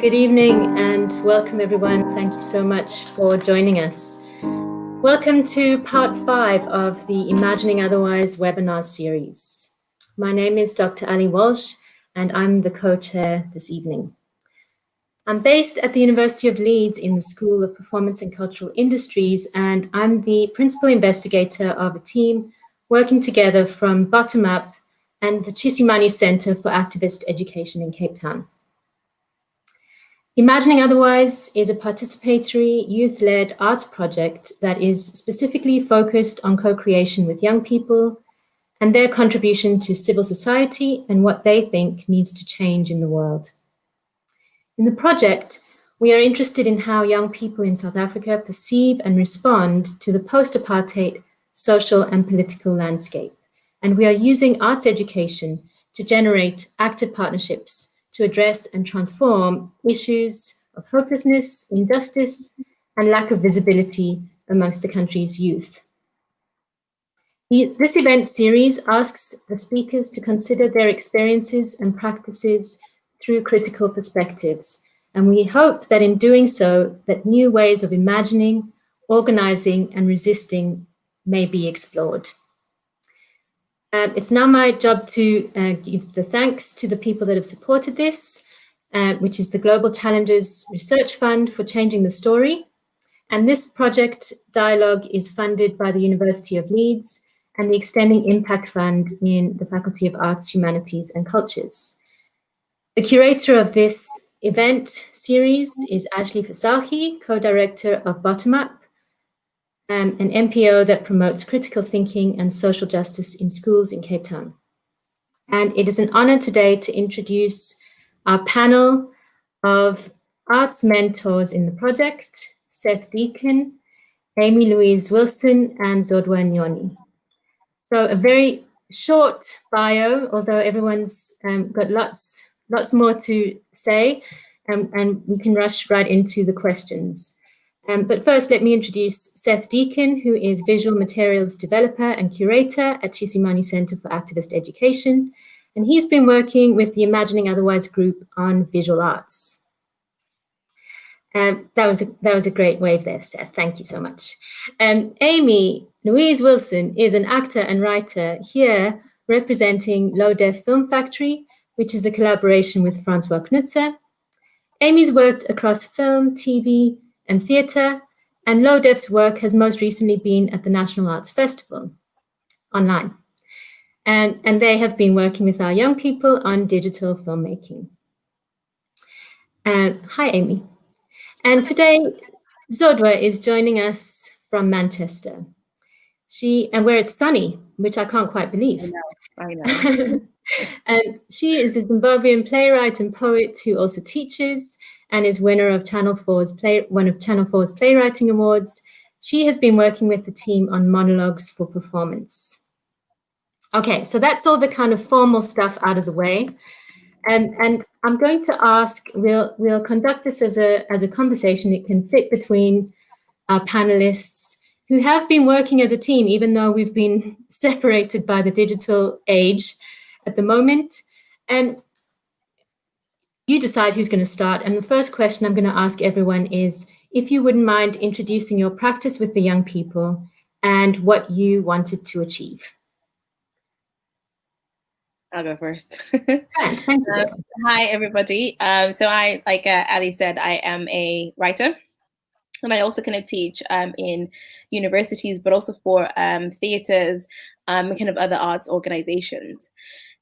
Good evening and welcome everyone. Thank you so much for joining us. Welcome to part 5 of the Imagining Otherwise webinar series. My name is Dr. Ali Walsh and I'm the co-chair this evening. I'm based at the University of Leeds in the School of Performance and Cultural Industries, and I'm the principal investigator of a team working together from Bottom Up and the Tshisimani Centre for Activist Education in Cape Town. Imagining Otherwise is a participatory, youth-led arts project that is specifically focused on co-creation with young people and their contribution to civil society and what they think needs to change in the world. In the project, we are interested in how young people in South Africa perceive and respond to the post-apartheid social and political landscape. And we are using arts education to generate active partnerships to address and transform issues of hopelessness, injustice, and lack of visibility amongst the country's youth. This event series asks the speakers to consider their experiences and practices through critical perspectives. And we hope that in doing so, that new ways of imagining, organizing, and resisting may be explored. It's now my job to give the thanks to the people that have supported this, which is the Global Challenges Research Fund for Changing the Story. And this project dialogue is funded by the University of Leeds and the Extending Impact Fund in the Faculty of Arts, Humanities and Cultures. The curator of this event series is Ashley Fasahi, co-director of Bottom Up, an NPO that promotes critical thinking and social justice in schools in Cape Town. And it is an honor today to introduce our panel of arts mentors in the project, Seth Deacon, Louise Wilson, and Zodwa Nyoni. So a very short bio, although everyone's got lots more to say, and we can rush right into the questions. But first, let me introduce Seth Deacon, who is Visual Materials Developer and Curator at Tshisimani Centre for Activist Education. And he's been working with the Imagining Otherwise group on visual arts. That was a great wave there, Seth. Thank you so much. Louise Wilson is an actor and writer here representing Low Def Film Factory, which is a collaboration with Francois Knutzer. Amy's worked across film, TV, and theatre, and Low Def's work has most recently been at the National Arts Festival online. And they have been working with our young people on digital filmmaking. Hi, Amy. And today, Zodwa is joining us from Manchester. Where it's sunny, which I can't quite believe. I know. And she is a Zimbabwean playwright and poet who also teaches and is winner of one of Channel 4's Playwriting Awards. She has been working with the team on monologues for performance. Okay, so that's all the kind of formal stuff out of the way. And I'm going to ask, we'll conduct this as a conversation. It can fit between our panelists who have been working as a team, even though we've been separated by the digital age at the moment. And you decide who's going to start. And the first question I'm going to ask everyone is, if you wouldn't mind introducing your practice with the young people and what you wanted to achieve. I'll go first. Thank you. Hi, everybody. So I, like Ali said, I am a writer. And I also kind of teach in universities, but also for theatres and kind of other arts organizations.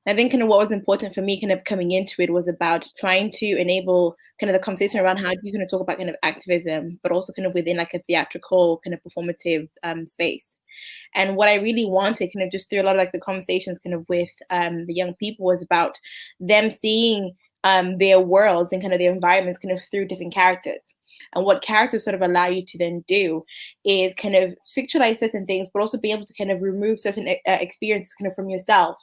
I think kind of what was important for me kind of coming into it was about trying to enable kind of the conversation around how you kind of talk about kind of activism, but also kind of within like a theatrical kind of performative space. And what I really wanted kind of just through a lot of like the conversations kind of with the young people was about them seeing their worlds and kind of their environments kind of through different characters. And what characters sort of allow you to then do is kind of fictionalize certain things, but also be able to kind of remove certain experiences kind of from yourself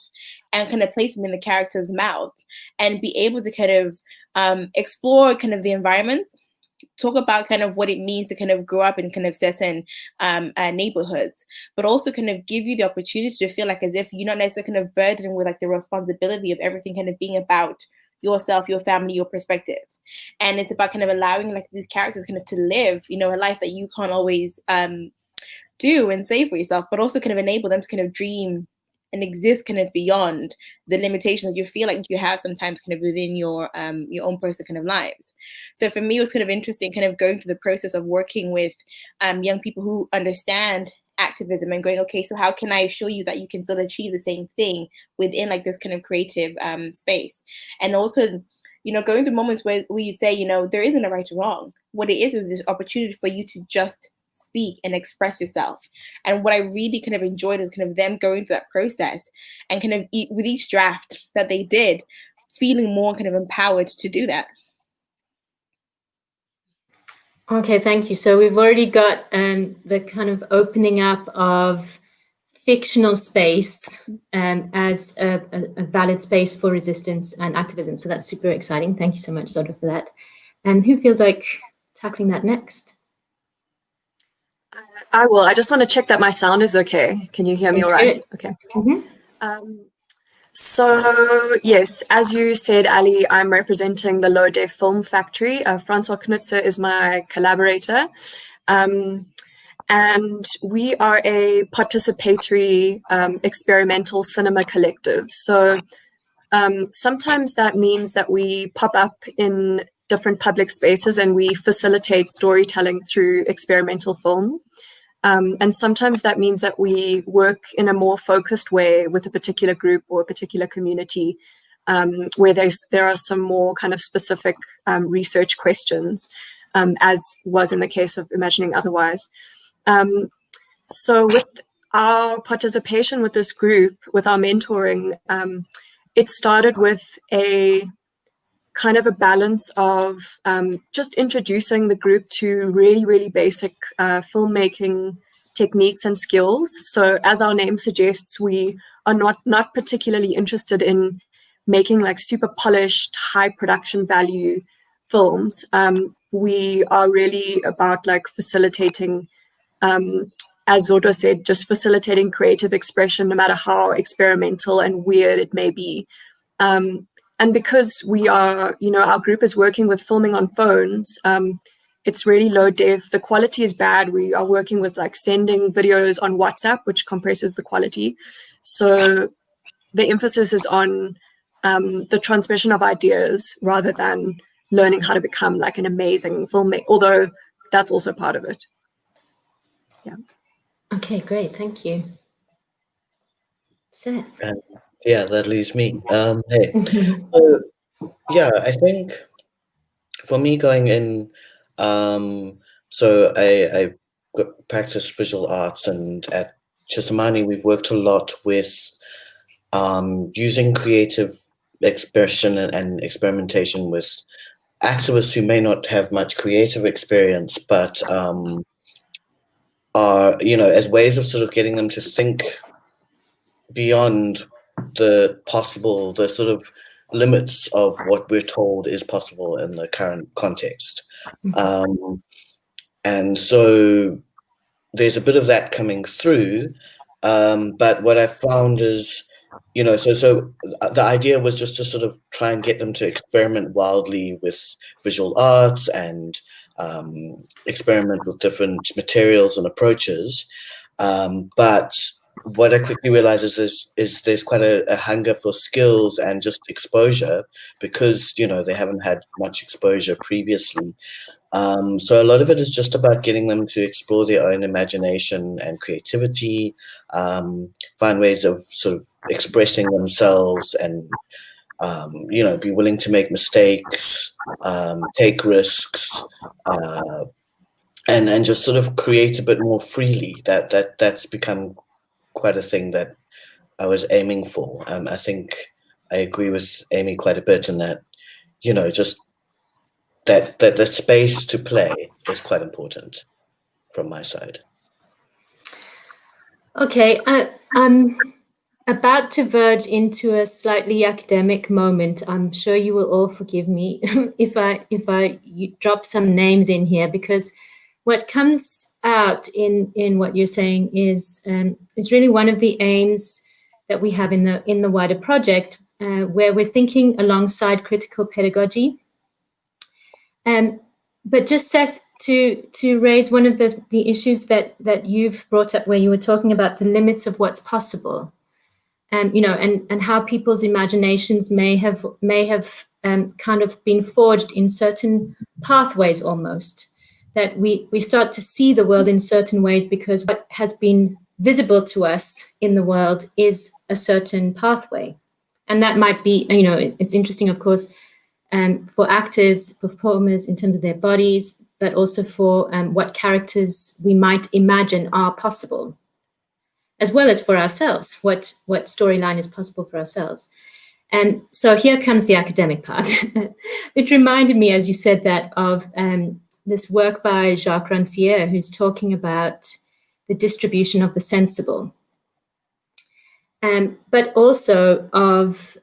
and kind of place them in the character's mouth and be able to kind of explore kind of the environment, talk about kind of what it means to kind of grow up in kind of certain neighborhoods, but also kind of give you the opportunity to feel like as if you're not necessarily kind of burdened with like the responsibility of everything kind of being about yourself, your family, your perspective. And it's about kind of allowing like these characters kind of to live, you know, a life that you can't always do and say for yourself, but also kind of enable them to kind of dream and exist kind of beyond the limitations that you feel like you have sometimes kind of within your own personal kind of lives. So for me, it was kind of interesting kind of going through the process of working with young people who understand activism and going, okay, so how can I show you that you can still achieve the same thing within like this kind of creative space? And also, you know, going through moments where you say, you know, there isn't a right or wrong. What it is this opportunity for you to just speak and express yourself. And what I really kind of enjoyed was kind of them going through that process and kind of with each draft that they did, feeling more kind of empowered to do that. Okay, thank you. So we've already got the kind of opening up of fictional space as a valid space for resistance and activism. So that's super exciting. Thank you so much, Zodwa, for that. And who feels like tackling that next? I will. I just want to check that my sound is okay. Can you hear me all right? Okay. So yes, as you said, Ali, I'm representing the Low Def Film Factory. Francois Knutzer is my collaborator. And we are a participatory experimental cinema collective. So sometimes that means that we pop up in different public spaces and we facilitate storytelling through experimental film. And sometimes that means that we work in a more focused way with a particular group or a particular community where there are some more kind of specific research questions, as was in the case of Imagining Otherwise. So with our participation with this group, with our mentoring, it started with a kind of a balance of just introducing the group to really, really basic filmmaking techniques and skills. So as our name suggests, we are not particularly interested in making like super polished, high production value films. We are really about like facilitating, as Zodwa said, just facilitating creative expression, no matter how experimental and weird it may be. And because we are, you know, our group is working with filming on phones, it's really low def. The quality is bad. We are working with like sending videos on WhatsApp, which compresses the quality. So the emphasis is on the transmission of ideas rather than learning how to become like an amazing filmmaker, although that's also part of it. Yeah. Okay, great. Thank you. Seth. Yeah, that leaves me. Hey, so yeah, I think for me going in, so I practice visual arts, and at Tshisimani we've worked a lot with using creative expression and experimentation with activists who may not have much creative experience, but are, you know, as ways of sort of getting them to think beyond the possible, the sort of limits of what we're told is possible in the current context. And so there's a bit of that coming through. But what I found is, you know, so the idea was just to sort of try and get them to experiment wildly with visual arts and experiment with different materials and approaches. But what I quickly realized is there's quite a hunger for skills and just exposure, because, you know, they haven't had much exposure previously. So a lot of it is just about getting them to explore their own imagination and creativity, find ways of sort of expressing themselves, and you know, be willing to make mistakes, take risks, and just sort of create a bit more freely. That's become quite a thing that I was aiming for. I think I agree with Amy quite a bit in that, you know, just that space to play is quite important from my side. Okay, I'm about to verge into a slightly academic moment. I'm sure you will all forgive me if I drop some names in here, because what comes out in what you're saying is really one of the aims that we have in the wider project, where we're thinking alongside critical pedagogy. But just, Seth, to raise one of the issues that you've brought up, where you were talking about the limits of what's possible, and how people's imaginations may have kind of been forged in certain pathways almost, that we start to see the world in certain ways because what has been visible to us in the world is a certain pathway. And that might be, it's interesting, of course, for actors, performers in terms of their bodies, but also for what characters we might imagine are possible, as well as for ourselves, what storyline is possible for ourselves. And so here comes the academic part. It reminded me, as you said that, of this work by Jacques Rancière, who's talking about the distribution of the sensible, but also of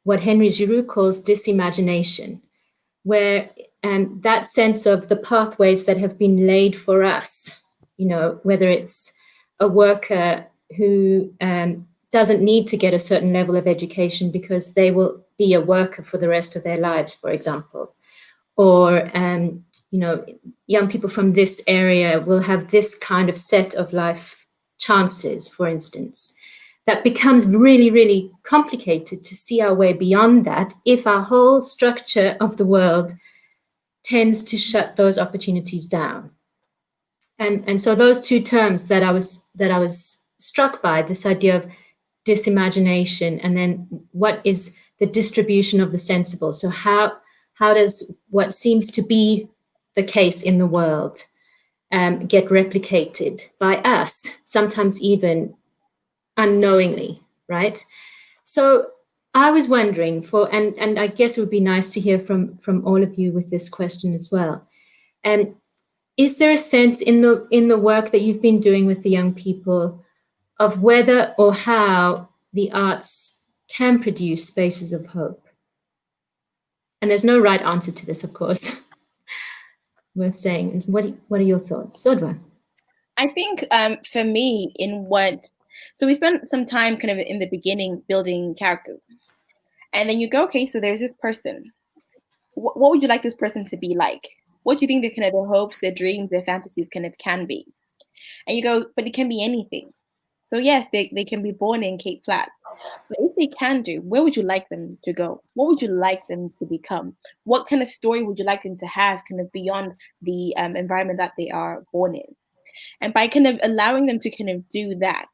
what Henry Giroux calls disimagination, where that sense of the pathways that have been laid for us, whether it's a worker who doesn't need to get a certain level of education because they will be a worker for the rest of their lives, for example, or young people from this area will have this kind of set of life chances, for instance. That becomes really, really complicated to see our way beyond that if our whole structure of the world tends to shut those opportunities down. And so those two terms that I was struck by, this idea of disimagination, and then what is the distribution of the sensible? So how does what seems to be the case in the world get replicated by us, sometimes even unknowingly, right? So I was wondering and I guess it would be nice to hear from all of you with this question as well. Is there a sense in the work that you've been doing with the young people of whether or how the arts can produce spaces of hope? And there's no right answer to this, of course, worth saying. What are your thoughts? Zodwa? I think for me, so we spent some time kind of in the beginning building characters. And then you go, okay, so there's this person. What would you like this person to be like? What do you think their hopes, their dreams, their fantasies can be? And you go, but it can be anything. So yes, they can be born in Cape Flats. But if they can do, where would you like them to go? What would you like them to become? What kind of story would you like them to have kind of beyond the environment that they are born in? And by kind of allowing them to kind of do that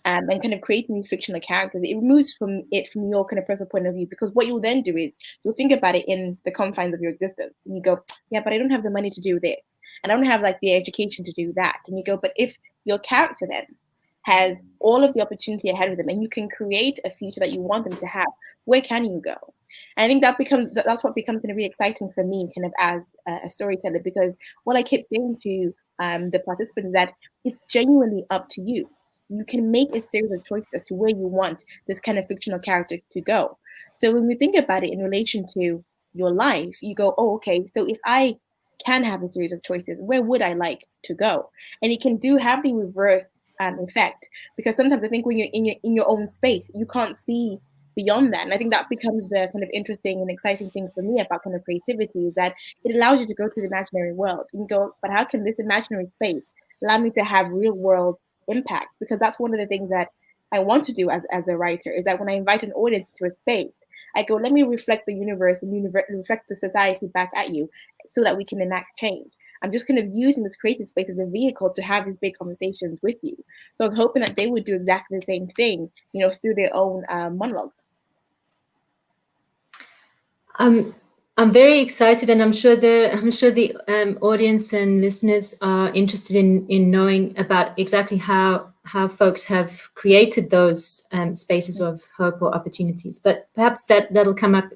and kind of creating these fictional characters, it removes from your kind of personal point of view, because what you'll then do is you'll think about it in the confines of your existence. And you go, yeah, but I don't have the money to do this. And I don't have like the education to do that. And you go, but if your character then has all of the opportunity ahead of them and you can create a future that you want them to have, where can you go? And I think that's what becomes kind of really exciting for me kind of as a storyteller, because what I keep saying to the participants is that it's genuinely up to you. You can make a series of choices as to where you want this kind of fictional character to go. So when we think about it in relation to your life, you go, oh, okay, so if I can have a series of choices, where would I like to go? And it can have the reverse effect, because sometimes I think when you're in your own space, you can't see beyond that. And I think that becomes the kind of interesting and exciting thing for me about kind of creativity, is that it allows you to go to the imaginary world and go, but how can this imaginary space allow me to have real world impact? Because that's one of the things that I want to do as a writer, is that when I invite an audience to a space, I go, let me reflect the universe and reflect the society back at you so that we can enact change. I'm just kind of using this creative space as a vehicle to have these big conversations with you. So I was hoping that they would do exactly the same thing, through their own monologues. I'm very excited, and I'm sure the audience and listeners are interested in knowing about exactly how folks have created those spaces of hope or opportunities. But perhaps that'll come up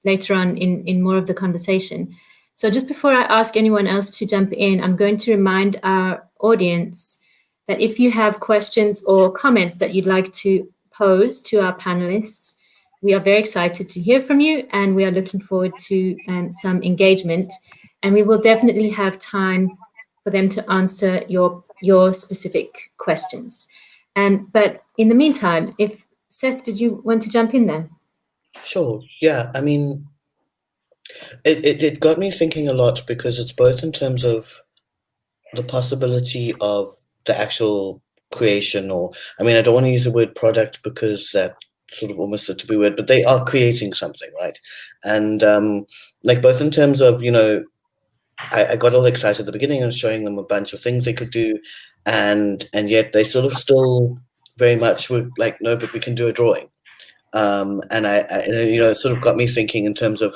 later on in more of the conversation. So just before I ask anyone else to jump in, I'm going to remind our audience that if you have questions or comments that you'd like to pose to our panelists, we are very excited to hear from you, and we are looking forward to some engagement. And we will definitely have time for them to answer your specific questions. But in the meantime, if Seth, did you want to jump in there? Sure. Yeah. I mean, it got me thinking a lot because it's both in terms of the possibility of the actual creation, or I mean, I don't want to use the word product because that sort of almost a taboo word, but they are creating something, right? And like both in terms of, you know, I got all excited at the beginning and showing them a bunch of things they could do, and yet they sort of still very much were like, no, but we can do a drawing. And I you know, it sort of got me thinking in terms of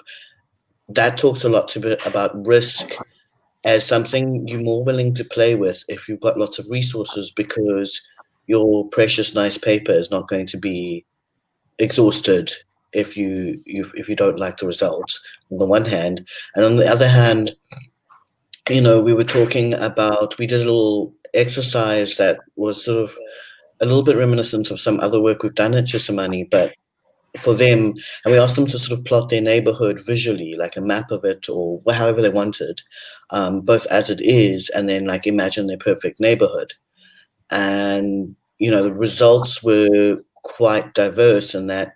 that talks a lot about risk as something you're more willing to play with if you've got lots of resources, because your precious nice paper is not going to be exhausted if you don't like the results, on the one hand. And on the other hand, you know, we did a little exercise that was sort of a little bit reminiscent of some other work we've done at Tshisimani, but for them, and we asked them to sort of plot their neighborhood visually, like a map of it, or however they wanted, both as it is, and then like imagine their perfect neighborhood. And, you know, the results were quite diverse in that,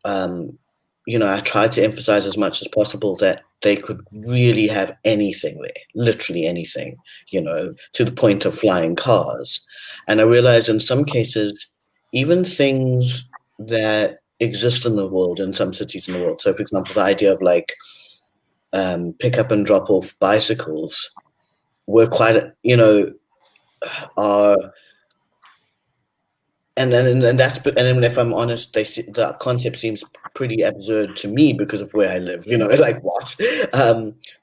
you know, I tried to emphasize as much as possible that they could really have anything there, literally anything, you know, to the point of flying cars. And I realized in some cases, even things that exist in the world, in some cities in the world. So, for example, the idea of like pick up and drop off bicycles were quite, you know, are. And then if I'm honest, the concept seems pretty absurd to me because of where I live. You know, like what?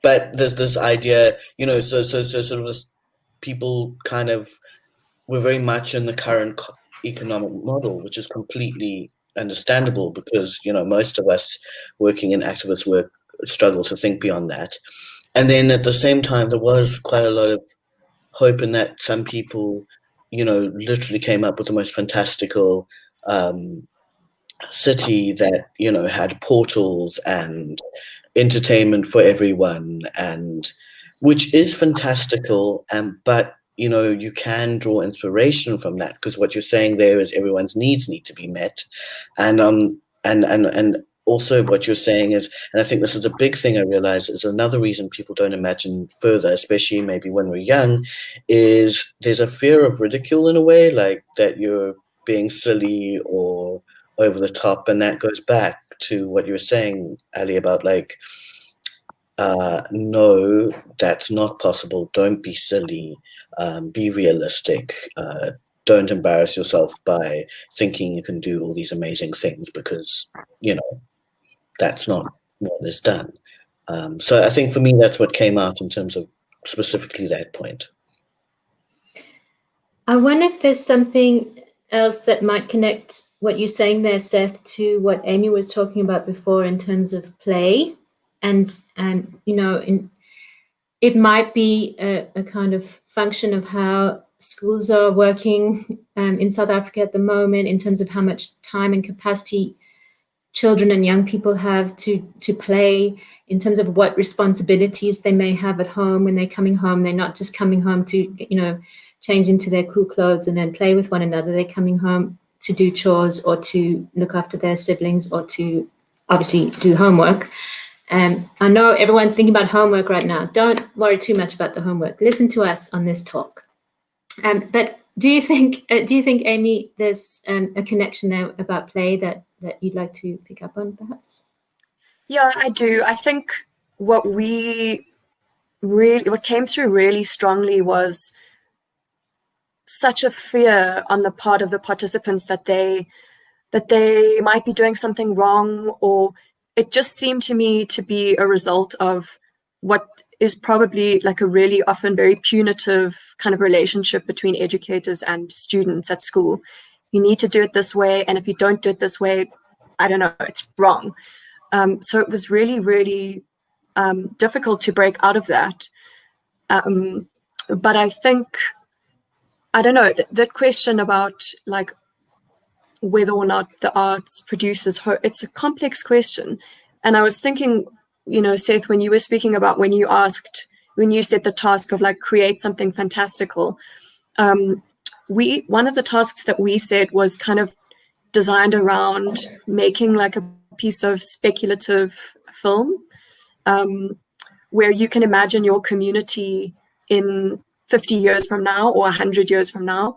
But there's this idea, you know, so sort of this people kind of were very much in the current economic model, which is completely understandable because, you know, most of us working in activist work struggle to think beyond that. And then at the same time, there was quite a lot of hope in that some people, you know, literally came up with the most fantastical city that, you know, had portals and entertainment for everyone, and which is fantastical. But, you know, you can draw inspiration from that because what you're saying there is everyone's needs need to be met. And also what you're saying is, and I think this is a big thing I realize is another reason people don't imagine further, especially maybe when we're young, is there's a fear of ridicule in a way, like that you're being silly or over the top. And that goes back to what you were saying, Ali, about like, no, that's not possible. Don't be silly. Be realistic. Don't embarrass yourself by thinking you can do all these amazing things because, you know, that's not what is done. So I think for me, that's what came out in terms of specifically that point. I wonder if there's something else that might connect what you're saying there, Seth, to what Amy was talking about before in terms of play. And you know, it might be a kind of function of how schools are working in South Africa at the moment in terms of how much time and capacity children and young people have to play, in terms of what responsibilities they may have at home when they're coming home. They're not just coming home to, you know, change into their cool clothes and then play with one another. They're coming home to do chores or to look after their siblings or to obviously do homework. I know everyone's thinking about homework right now. Don't worry too much about the homework. Listen to us on this talk. But do you think, Amy, there's a connection there about play that you'd like to pick up on, perhaps? Yeah, I do. I think what came through really strongly was such a fear on the part of the participants that they might be doing something wrong, or it just seemed to me to be a result of what is probably like a really often very punitive kind of relationship between educators and students at school. You need to do it this way, and if you don't do it this way, I don't know, it's wrong. So it was really, really difficult to break out of that. But I think, I don't know, that question about like whether or not the arts produces hope, it's a complex question. And I was thinking, you know, Seth, when you were speaking about when you set the task of like create something fantastical, one of the tasks that we said was kind of designed around making like a piece of speculative film, where you can imagine your community in 50 years from now or 100 years from now,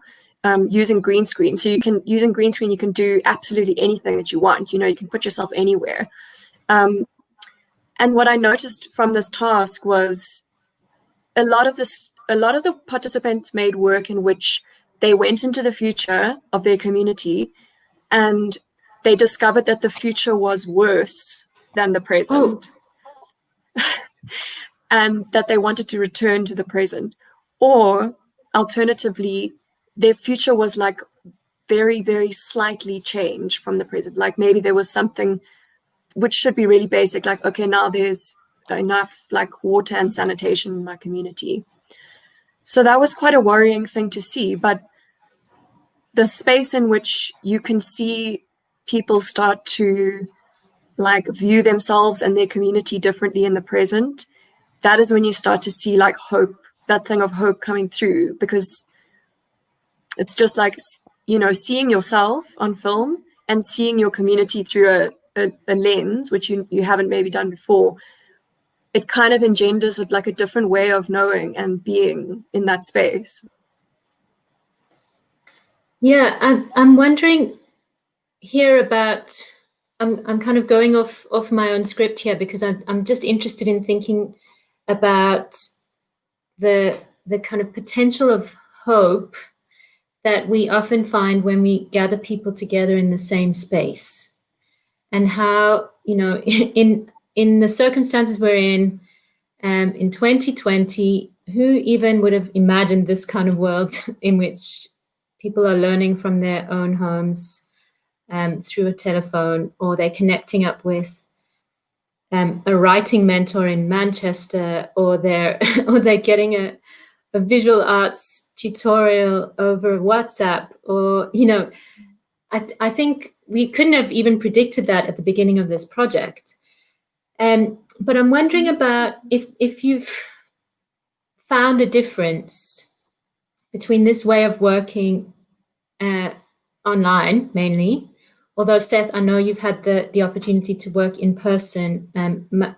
using green screen. So using green screen, you can do absolutely anything that you want. You can put yourself anywhere. And what I noticed from this task was a lot of the participants made work in which they went into the future of their community and they discovered that the future was worse than the present. And that they wanted to return to the present. Or alternatively, their future was like very, very slightly changed from the present. Like maybe there was something which should be really basic, like, okay, now there's enough like water and sanitation in my community. So that was quite a worrying thing to see. But the space in which you can see people start to like view themselves and their community differently in the present, that is when you start to see like hope, that thing of hope coming through, because it's just like, seeing yourself on film and seeing your community through a lens, which you haven't maybe done before. It kind of engenders like a different way of knowing and being in that space. Yeah, I'm wondering here about, I'm kind of going off my own script here because I'm just interested in thinking about the kind of potential of hope that we often find when we gather people together in the same space, and how, in the circumstances we're in 2020, who even would have imagined this kind of world in which people are learning from their own homes through a telephone, or they're connecting up with a writing mentor in Manchester, or they're getting a visual arts tutorial over WhatsApp, or I think we couldn't have even predicted that at the beginning of this project. But I'm wondering about if you've found a difference between this way of working online mainly. Although, Seth, I know you've had the opportunity to work in person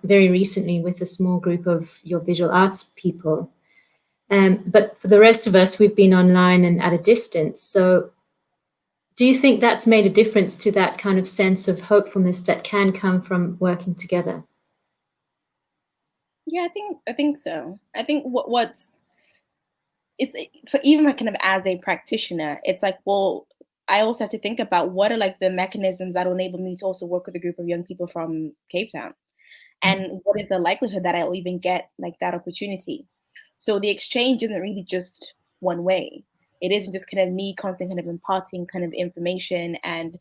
very recently with a small group of your visual arts people. But for the rest of us, we've been online and at a distance. So do you think that's made a difference to that kind of sense of hopefulness that can come from working together? Yeah, I think so. I think it's for even kind of as a practitioner, it's like, well, I also have to think about what are like the mechanisms that will enable me to also work with a group of young people from Cape Town, and what is the likelihood that I'll even get like that opportunity. So the exchange isn't really just one way. It isn't just kind of me constantly kind of imparting kind of information and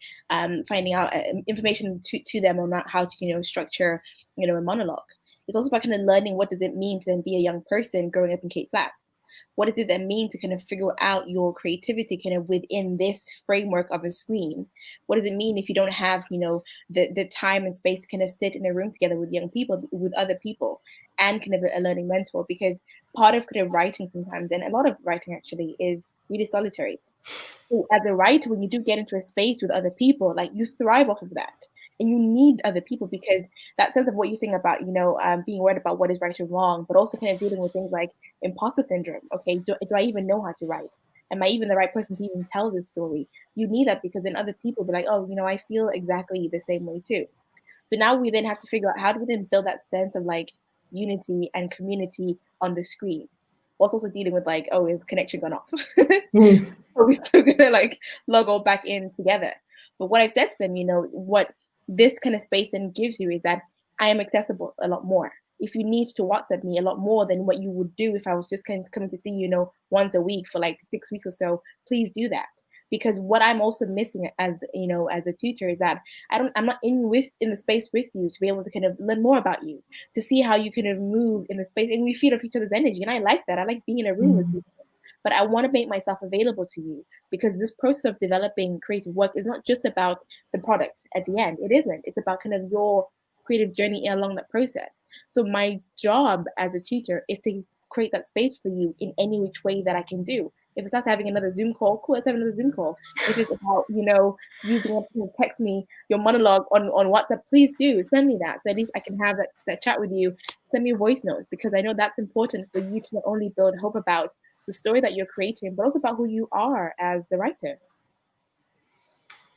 finding out information to them on how to structure a monologue. It's also about kind of learning what does it mean to then be a young person growing up in Cape Flats. What does it then mean to kind of figure out your creativity kind of within this framework of a screen? What does it mean if you don't have, the time and space to kind of sit in a room together with young people, with other people, and kind of a learning mentor? Because part of kind of writing sometimes, and a lot of writing actually, is really solitary. So as a writer, when you do get into a space with other people, like you thrive off of that. And you need other people, because that sense of what you're saying about, being worried about what is right or wrong, but also kind of dealing with things like imposter syndrome. Okay, do I even know how to write? Am I even the right person to even tell this story? You need that, because then other people be like, oh, I feel exactly the same way too. So now we then have to figure out, how do we then build that sense of like unity and community on the screen, whilst also dealing with like, oh, is connection gone off? Are we still gonna like log all back in together? But what I've said to them, what this kind of space then gives you is that I am accessible a lot more. If you need to WhatsApp me a lot more than what you would do if I was just kind of coming to see you, once a week for like 6 weeks or so, please do that. Because what I'm also missing as a tutor is that I'm not in the space with you to be able to kind of learn more about you, to see how you kind of move in the space, and we feed off each other's energy. And I like that. I like being in a room with you. But I want to make myself available to you, because this process of developing creative work is not just about the product at the end. It isn't. It's about kind of your creative journey along that process. So my job as a tutor is to create that space for you in any which way that I can do. If it's us having another Zoom call, cool, let's have another Zoom call. If it's about, you know, you being able to text me your monologue on WhatsApp, please do send me that. So at least I can have that chat with you. Send me voice notes, because I know that's important for you to not only build hope about the story that you're creating, but also about who you are as a writer.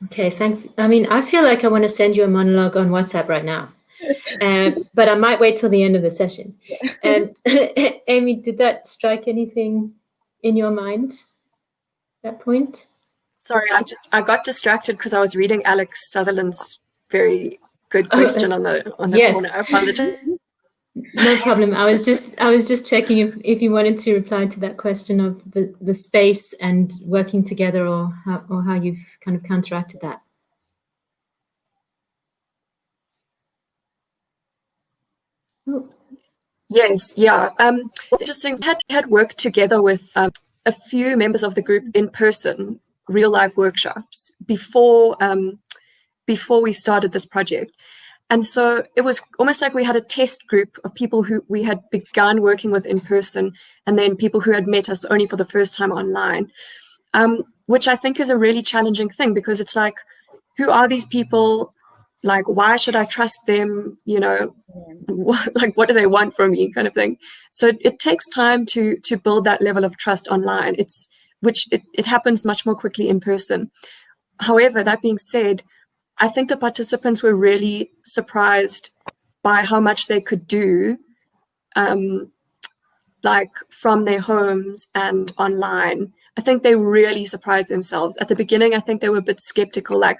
Okay, thank you. I mean, I feel like I want to send you a monologue on WhatsApp right now, but I might wait till the end of the session. Amy, did that strike anything in your mind, that point? Sorry, I got distracted because I was reading Alex Sutherland's very good question on the yes. corner. I apologize. No problem. I was just checking if you wanted to reply to that question of the space and working together, or how you've kind of counteracted that. Oh. Yes, yeah. It's interesting. Had worked together with a few members of the group in person, real life workshops before we started this project. And so it was almost like we had a test group of people who we had begun working with in person, and then people who had met us only for the first time online, which I think is a really challenging thing, because it's like, who are these people? Like, why should I trust them? You know, what do they want from me, kind of thing. So it takes time to build that level of trust online. It happens much more quickly in person. However, that being said, I think the participants were really surprised by how much they could do, like from their homes and online. I think they really surprised themselves. At the beginning, I think they were a bit skeptical, like,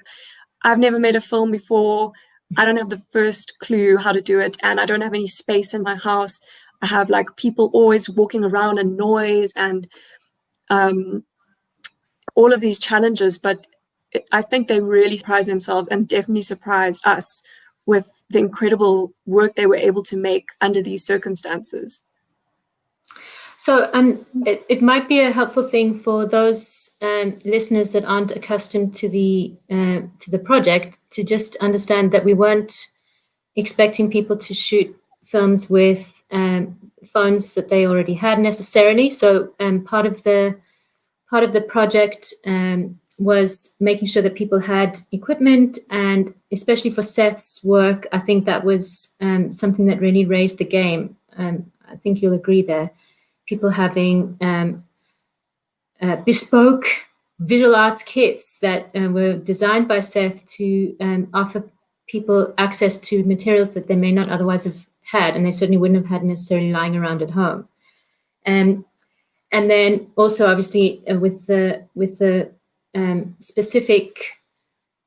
I've never made a film before. I don't have the first clue how to do it, and I don't have any space in my house. I have like people always walking around and noise and all of these challenges, but I think they really surprised themselves, and definitely surprised us with the incredible work they were able to make under these circumstances. So it might be a helpful thing for those listeners that aren't accustomed to the project to just understand that we weren't expecting people to shoot films with phones that they already had necessarily. So part of the project was making sure that people had equipment, and especially for Seth's work, I think that was something that really raised the game. I think you'll agree there. People having bespoke visual arts kits that were designed by Seth to offer people access to materials that they may not otherwise have had, and they certainly wouldn't have had necessarily lying around at home. And then also, obviously, with the specific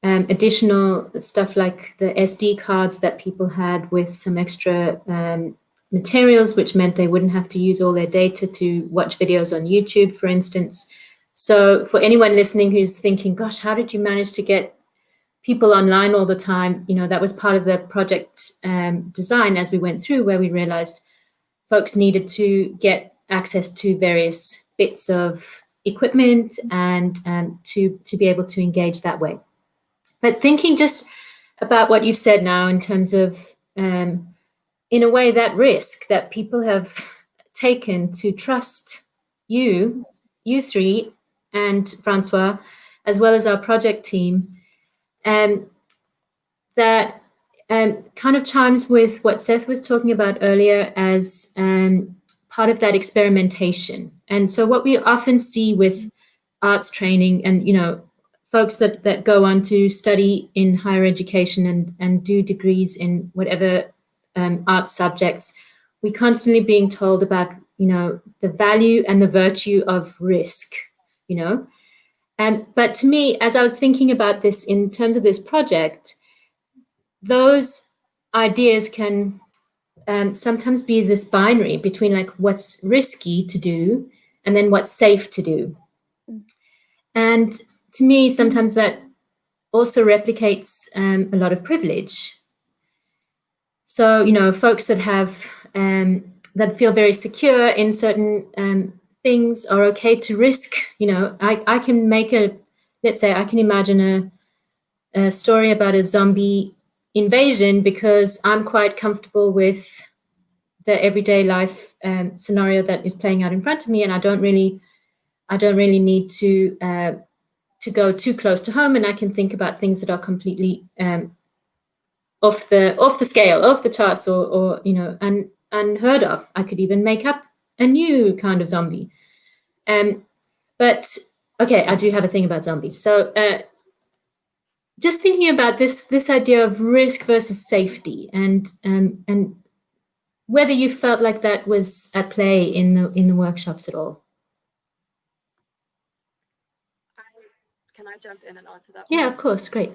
additional stuff like the SD cards that people had with some extra materials, which meant they wouldn't have to use all their data to watch videos on YouTube, for instance. So for anyone listening who's thinking, gosh, how did you manage to get people online all the time? You know, that was part of the project design as we went through, where we realized folks needed to get access to various bits of equipment and to be able to engage that way. But thinking just about what you've said now in terms of, in a way, that risk that people have taken to trust you three and Francois, as well as our project team, that kind of chimes with what Seth was talking about earlier as part of that experimentation. And so what we often see with arts training and, you know, folks that go on to study in higher education and do degrees in whatever arts subjects, we're constantly being told about, you know, the value and the virtue of risk, you know. But to me, as I was thinking about this in terms of this project, those ideas can sometimes be this binary between like what's risky to do and then what's safe to do. And to me, sometimes that also replicates a lot of privilege. So, you know, folks that have that feel very secure in certain things are okay to risk. You know, I can make let's say I can imagine a story about a zombie invasion because I'm quite comfortable with the everyday life scenario that is playing out in front of me, and I I don't really need to go too close to home, and I can think about things that are completely off the scale, off the charts, or unheard of. I could even make up a new kind of zombie. But okay, I do have a thing about zombies. So just thinking about this idea of risk versus safety, and whether you felt like that was at play in the workshops at all. Can I jump in and answer that? Yeah, of course. Great.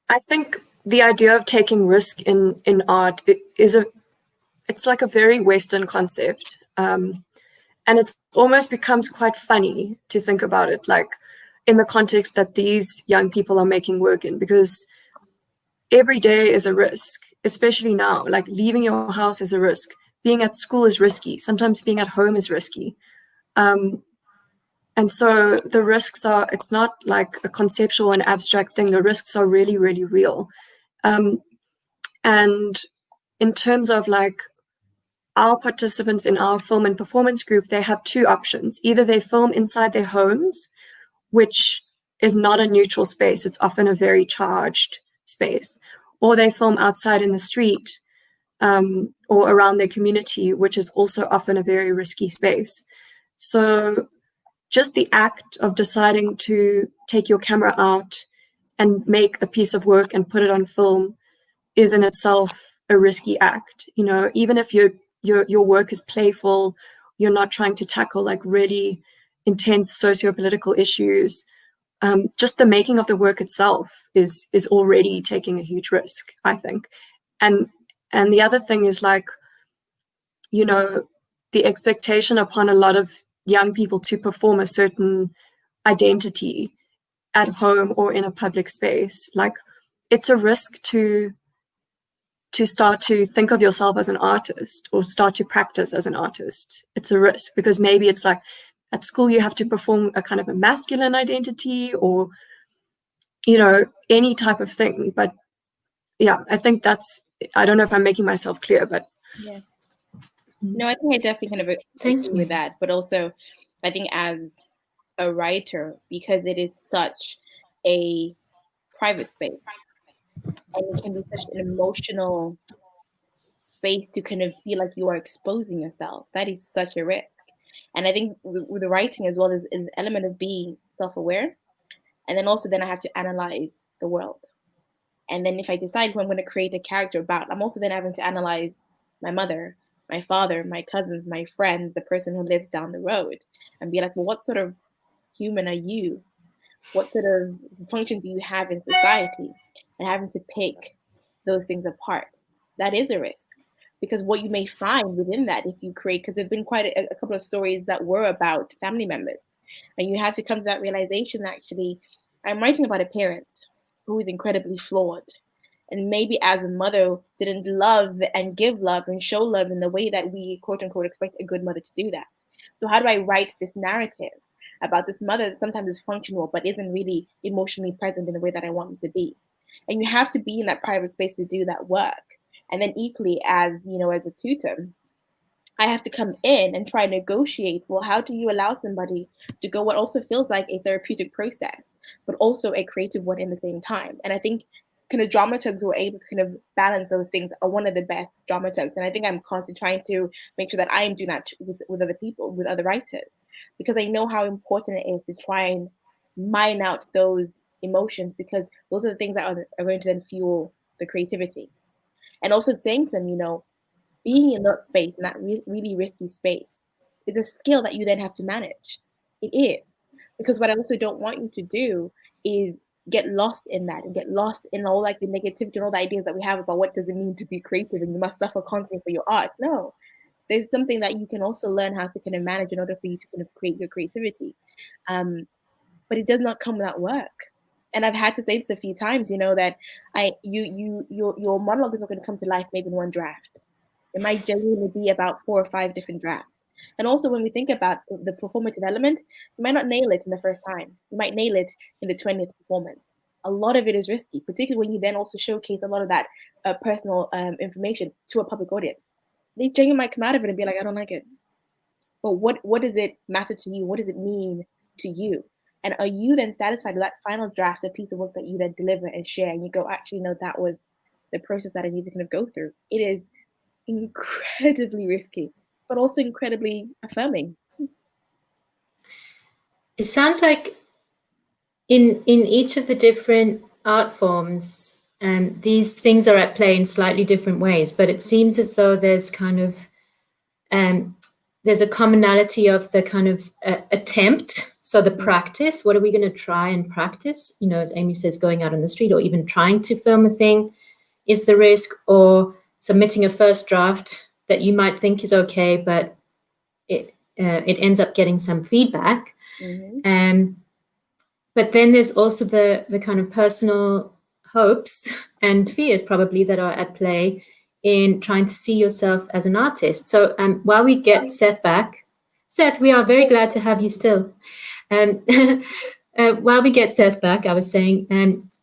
I think the idea of taking risk in art it's like a very Western concept, and it almost becomes quite funny to think about it, like in the context that these young people are making work in, because every day is a risk, especially now. Like leaving your house is a risk. Being at school is risky. Sometimes being at home is risky. And so the risks are, it's not like a conceptual and abstract thing. The risks are really, really real. And in terms of like our participants in our film and performance group, they have two options. Either they film inside their homes, which is not a neutral space. It's often a very charged space. Or they film outside in the street or around their community, which is also often a very risky space. So just the act of deciding to take your camera out and make a piece of work and put it on film is in itself a risky act. You know, even if your work is playful, you're not trying to tackle like really intense socio-political issues. Just the making of the work itself is already taking a huge risk, I think. And the other thing is like, you know, the expectation upon a lot of young people to perform a certain identity at home or in a public space. Like, it's a risk to start to think of yourself as an artist or start to practice as an artist. It's a risk because maybe it's like at school you have to perform a kind of a masculine identity or, you know, any type of thing. But yeah, I think I don't know if I'm making myself clear, but yeah. No, I think I definitely kind of agree with that. But also, I think as a writer, because it is such a private space and it can be such an emotional space to kind of feel like you are exposing yourself, that is such a risk. And I think with the writing as well is an element of being self-aware. And then also then I have to analyze the world. And then if I decide who I'm going to create a character about, I'm also then having to analyze my mother, my father, my cousins, my friends, the person who lives down the road, and be like, well, what sort of human are you? What sort of function do you have in society? And having to pick those things apart, that is a risk. Because what you may find within that, if you create, because there've been quite a couple of stories that were about family members, and you have to come to that realization, actually, I'm writing about a parent who is incredibly flawed. And maybe as a mother didn't love and give love and show love in the way that we, quote unquote, expect a good mother to do that. So how do I write this narrative about this mother that sometimes is functional, but isn't really emotionally present in the way that I want them to be? And you have to be in that private space to do that work. And then equally as, you know, as a tutor, I have to come in and try and negotiate, well, how do you allow somebody to go what also feels like a therapeutic process, but also a creative one in the same time? And I think kind of dramaturgs who are able to kind of balance those things are one of the best dramaturgs. And I think I'm constantly trying to make sure that I am doing that with other people, with other writers, because I know how important it is to try and mine out those emotions, because those are the things that are going to then fuel the creativity. And also saying to them, you know, being in that space, in that really risky space, is a skill that you then have to manage. It is. Because what I also don't want you to do is get lost in that and get lost in all like the negativity and all the ideas that we have about what does it mean to be creative and you must suffer constantly for your art. No, there's something that you can also learn how to kind of manage in order for you to kind of create your creativity. But it does not come without work. And I've had to say this a few times, you know, that your monologue is not going to come to life maybe in one draft. It might genuinely be about 4 or 5 different drafts. And also when we think about the performative element, you might not nail it in the first time. You might nail it in the 20th performance. A lot of it is risky, particularly when you then also showcase a lot of that personal information to a public audience. They genuinely might come out of it and be like, I don't like it. but what does it matter to you? What does it mean to you? And are you then satisfied with that final draft, a piece of work that you then deliver and share, and you go, actually, no, that was the process that I need to kind of go through? It is incredibly risky, but also incredibly affirming. It sounds like in each of the different art forms, these things are at play in slightly different ways, but it seems as though there's kind of there's a commonality of the kind of attempt. So the practice, what are we going to try and practice? You know, as Amy says, going out on the street or even trying to film a thing is the risk, or submitting a first draft that you might think is okay, but it ends up getting some feedback. But then there's also the kind of personal hopes and fears probably that are at play in trying to see yourself as an artist. So while we get Seth back, Seth, we are very glad to have you still. While we get Seth back, I was saying,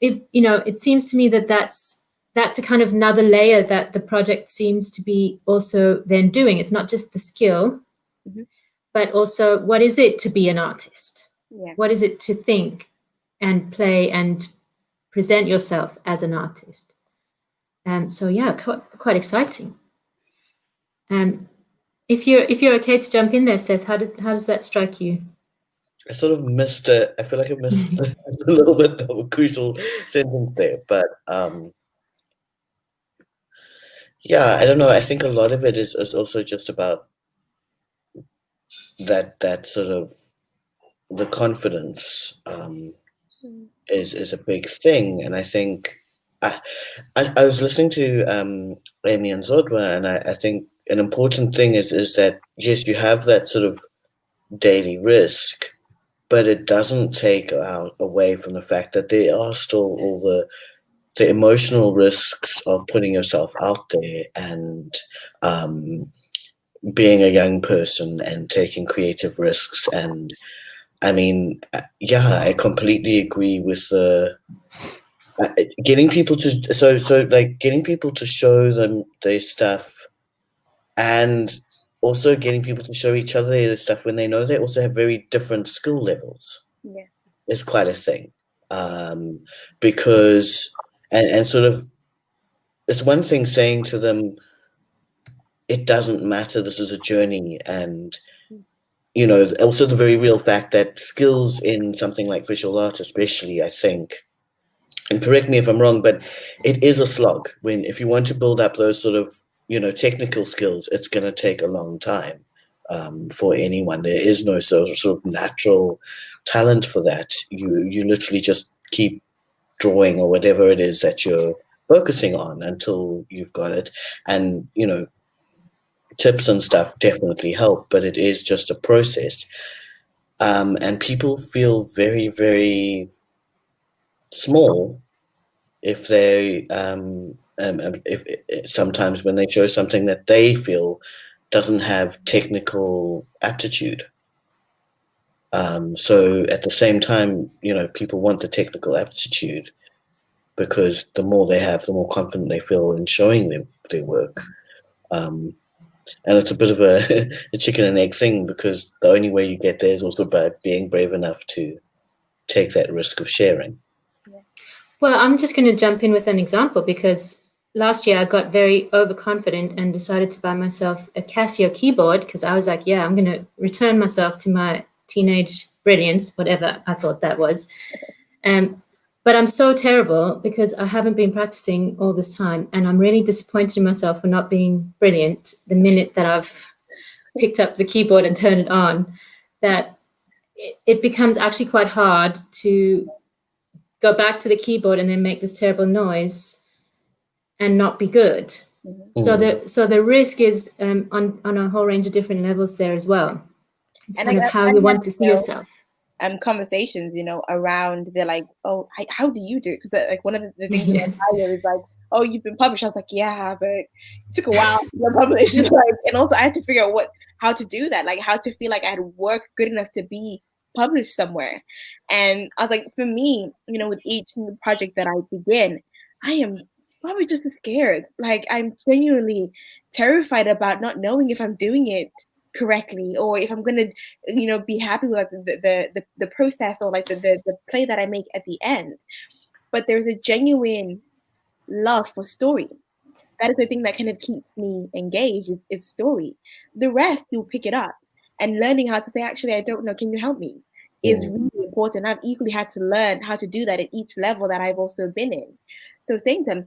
if you know, it seems to me that that's a kind of another layer that the project seems to be also then doing. It's not just the skill, but also what is it to be an artist? Yeah. What is it to think and play and present yourself as an artist? So yeah, quite exciting. If you're okay to jump in there, Seth, how does that strike you? I sort of missed it. I feel like I missed a little bit of a crucial sentence there, but yeah, I don't know. I think a lot of it is also just about that sort of the confidence is a big thing, and I think I was listening to Amy and Zodwa, and I think an important thing is that yes, you have that sort of daily risk, but it doesn't take away from the fact that there are still all the emotional risks of putting yourself out there and being a young person and taking creative risks. And I mean, yeah, I completely agree with the getting people to getting people to show them their stuff, and also getting people to show each other their stuff when they know they also have very different skill levels. Yeah, is quite a thing, because and sort of it's one thing saying to them, it doesn't matter, this is a journey, and you know, also the very real fact that skills in something like visual art especially, I think, and correct me if I'm wrong, but it is a slog. If you want to build up those sort of, you know, technical skills, it's going to take a long time for anyone. There is no sort of natural talent for that. You literally just keep drawing or whatever it is that you're focusing on until you've got it. And, you know, tips and stuff definitely help, but it is just a process. And people feel very, very small if they if sometimes when they show something that they feel doesn't have technical aptitude. So at the same time, you know, people want the technical aptitude because the more they have, the more confident they feel in showing them their work. And it's a bit of a chicken and egg thing, because the only way you get there is also by being brave enough to take that risk of sharing. Well, I'm just going to jump in with an example, because last year I got very overconfident and decided to buy myself a Casio keyboard, because I was like, yeah, I'm going to return myself to my teenage brilliance, whatever I thought that was. But I'm so terrible because I haven't been practicing all this time, and I'm really disappointed in myself for not being brilliant the minute that I've picked up the keyboard and turned it on, that it becomes actually quite hard to go back to the keyboard and then make this terrible noise and not be good. Mm-hmm. So the risk is on a whole range of different levels there as well. It's kind of how you want to see yourself. Conversations, you know, around, they're like, oh, how do you do it? Because like one of the things that I hear is like, oh, you've been published. I was like, yeah, but it took a while to get published. Like, and also I had to figure out how to do that, like how to feel like I had worked good enough to be published somewhere. And I was like, for me, you know, with each new project that I begin, I am probably just as scared. Like, I'm genuinely terrified about not knowing if I'm doing it correctly, or if I'm gonna, be happy with like the process, or like the play that I make at the end. But there's a genuine love for story. That is the thing that kind of keeps me engaged, is story. The rest, you'll pick it up. And learning how to say, actually, I don't know, can you help me? Is really important. I've equally had to learn how to do that at each level that I've also been in. So saying to them,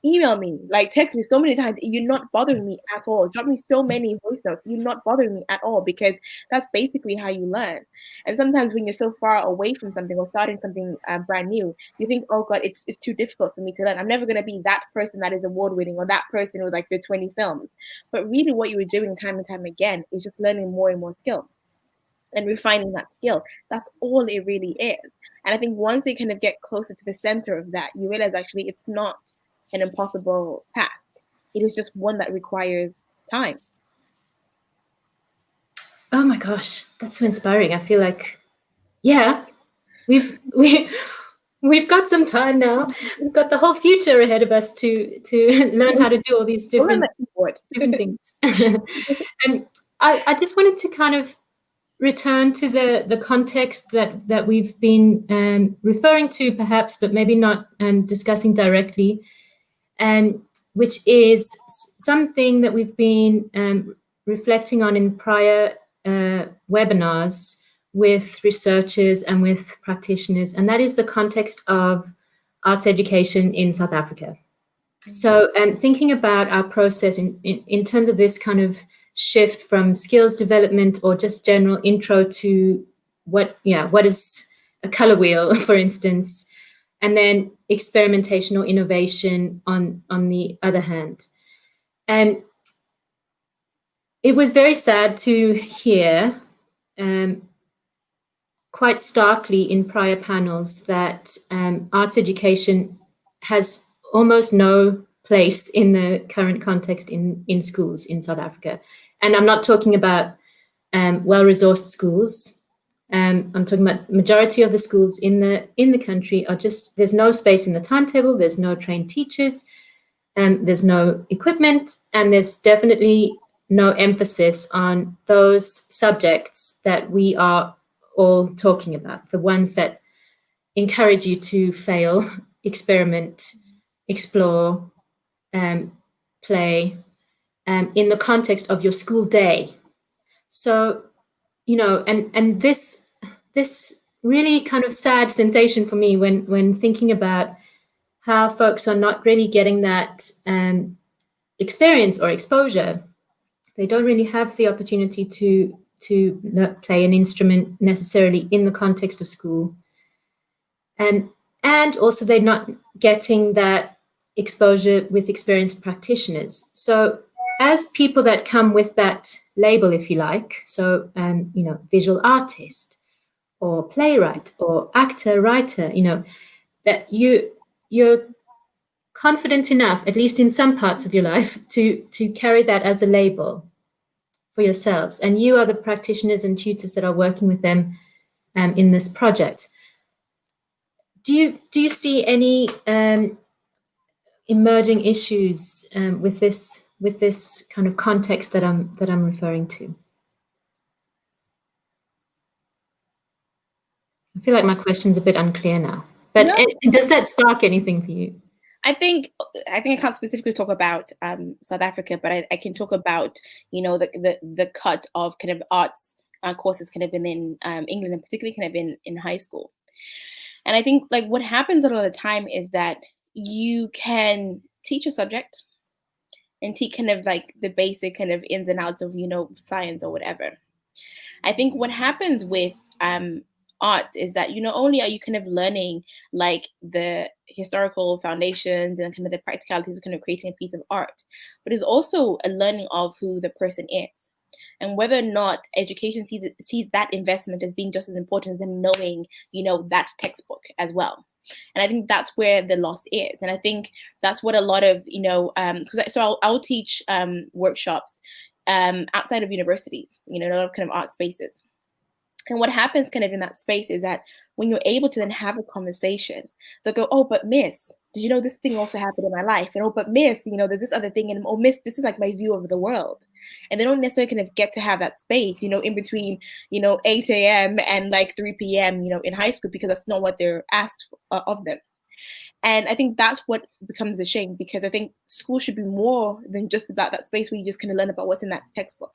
email me, like text me so many times, you're not bothering me at all. Drop me so many voice notes, you're not bothering me at all, because that's basically how you learn. And sometimes when you're so far away from something or starting something brand new, you think, oh God, it's too difficult for me to learn. I'm never going to be that person that is award winning, or that person with like the 20 films. But really what you were doing time and time again is just learning more and more skill and refining that skill. That's all it really is. And I think once they kind of get closer to the center of that, you realize actually it's not an impossible task. It is just one that requires time. Oh my gosh, that's so inspiring. I feel like, yeah, we've got some time now. We've got the whole future ahead of us to learn how to do all these different things. And I just wanted to kind of return to the context that we've been referring to, perhaps, but maybe not discussing directly, which is something that we've been reflecting on in prior webinars with researchers and with practitioners, and that is the context of arts education in South Africa. So thinking about our process in terms of this kind of shift from skills development or just general intro to what is a color wheel, for instance, and then experimentation or innovation on the other hand. And it was very sad to hear quite starkly in prior panels that arts education has almost no place in the current context in schools in South Africa. And I'm not talking about well-resourced schools. I'm talking about the majority of the schools in the country are just, there's no space in the timetable, there's no trained teachers, there's no equipment, and there's definitely no emphasis on those subjects that we are all talking about, the ones that encourage you to fail, experiment, explore, play, in the context of your school day. So, and this really kind of sad sensation for me when thinking about how folks are not really getting that experience or exposure. They don't really have the opportunity to play an instrument necessarily in the context of school. And also they're not getting that exposure with experienced practitioners. So as people that come with that label, if you like, so, visual artist or playwright or actor, writer, that you're confident enough, at least in some parts of your life, to carry that as a label for yourselves. And you are the practitioners and tutors that are working with them in this project. Do you see any emerging issues with this kind of context that I'm referring to? I feel like my question's a bit unclear now, but no. Does that spark anything for you? I think I can't specifically talk about South Africa, but I can talk about the cut of kind of arts courses kind of in England, and particularly kind of in high school. And I think like what happens a lot of the time is that you can teach a subject and teach kind of like the basic kind of ins and outs of science or whatever. I think what happens with art is that not only are you kind of learning like the historical foundations and kind of the practicalities of kind of creating a piece of art, but it's also a learning of who the person is and whether or not education sees that investment as being just as important as them knowing that textbook as well. And I think that's where the loss is. And I think that's what a lot of I'll teach workshops outside of universities, a lot of kind of art spaces. And what happens kind of in that space is that when you're able to then have a conversation, they'll go, oh, but miss, did you know this thing also happened in my life? And oh, but miss, you know, there's this other thing. And oh, miss, this is like my view of the world. And they don't necessarily kind of get to have that space, you know, in between, you know, 8 a.m. and like 3 p.m., you know, in high school, because that's not what they're asked of them. And I think that's what becomes the shame, because I think school should be more than just about that space where you just kind of learn about what's in that textbook.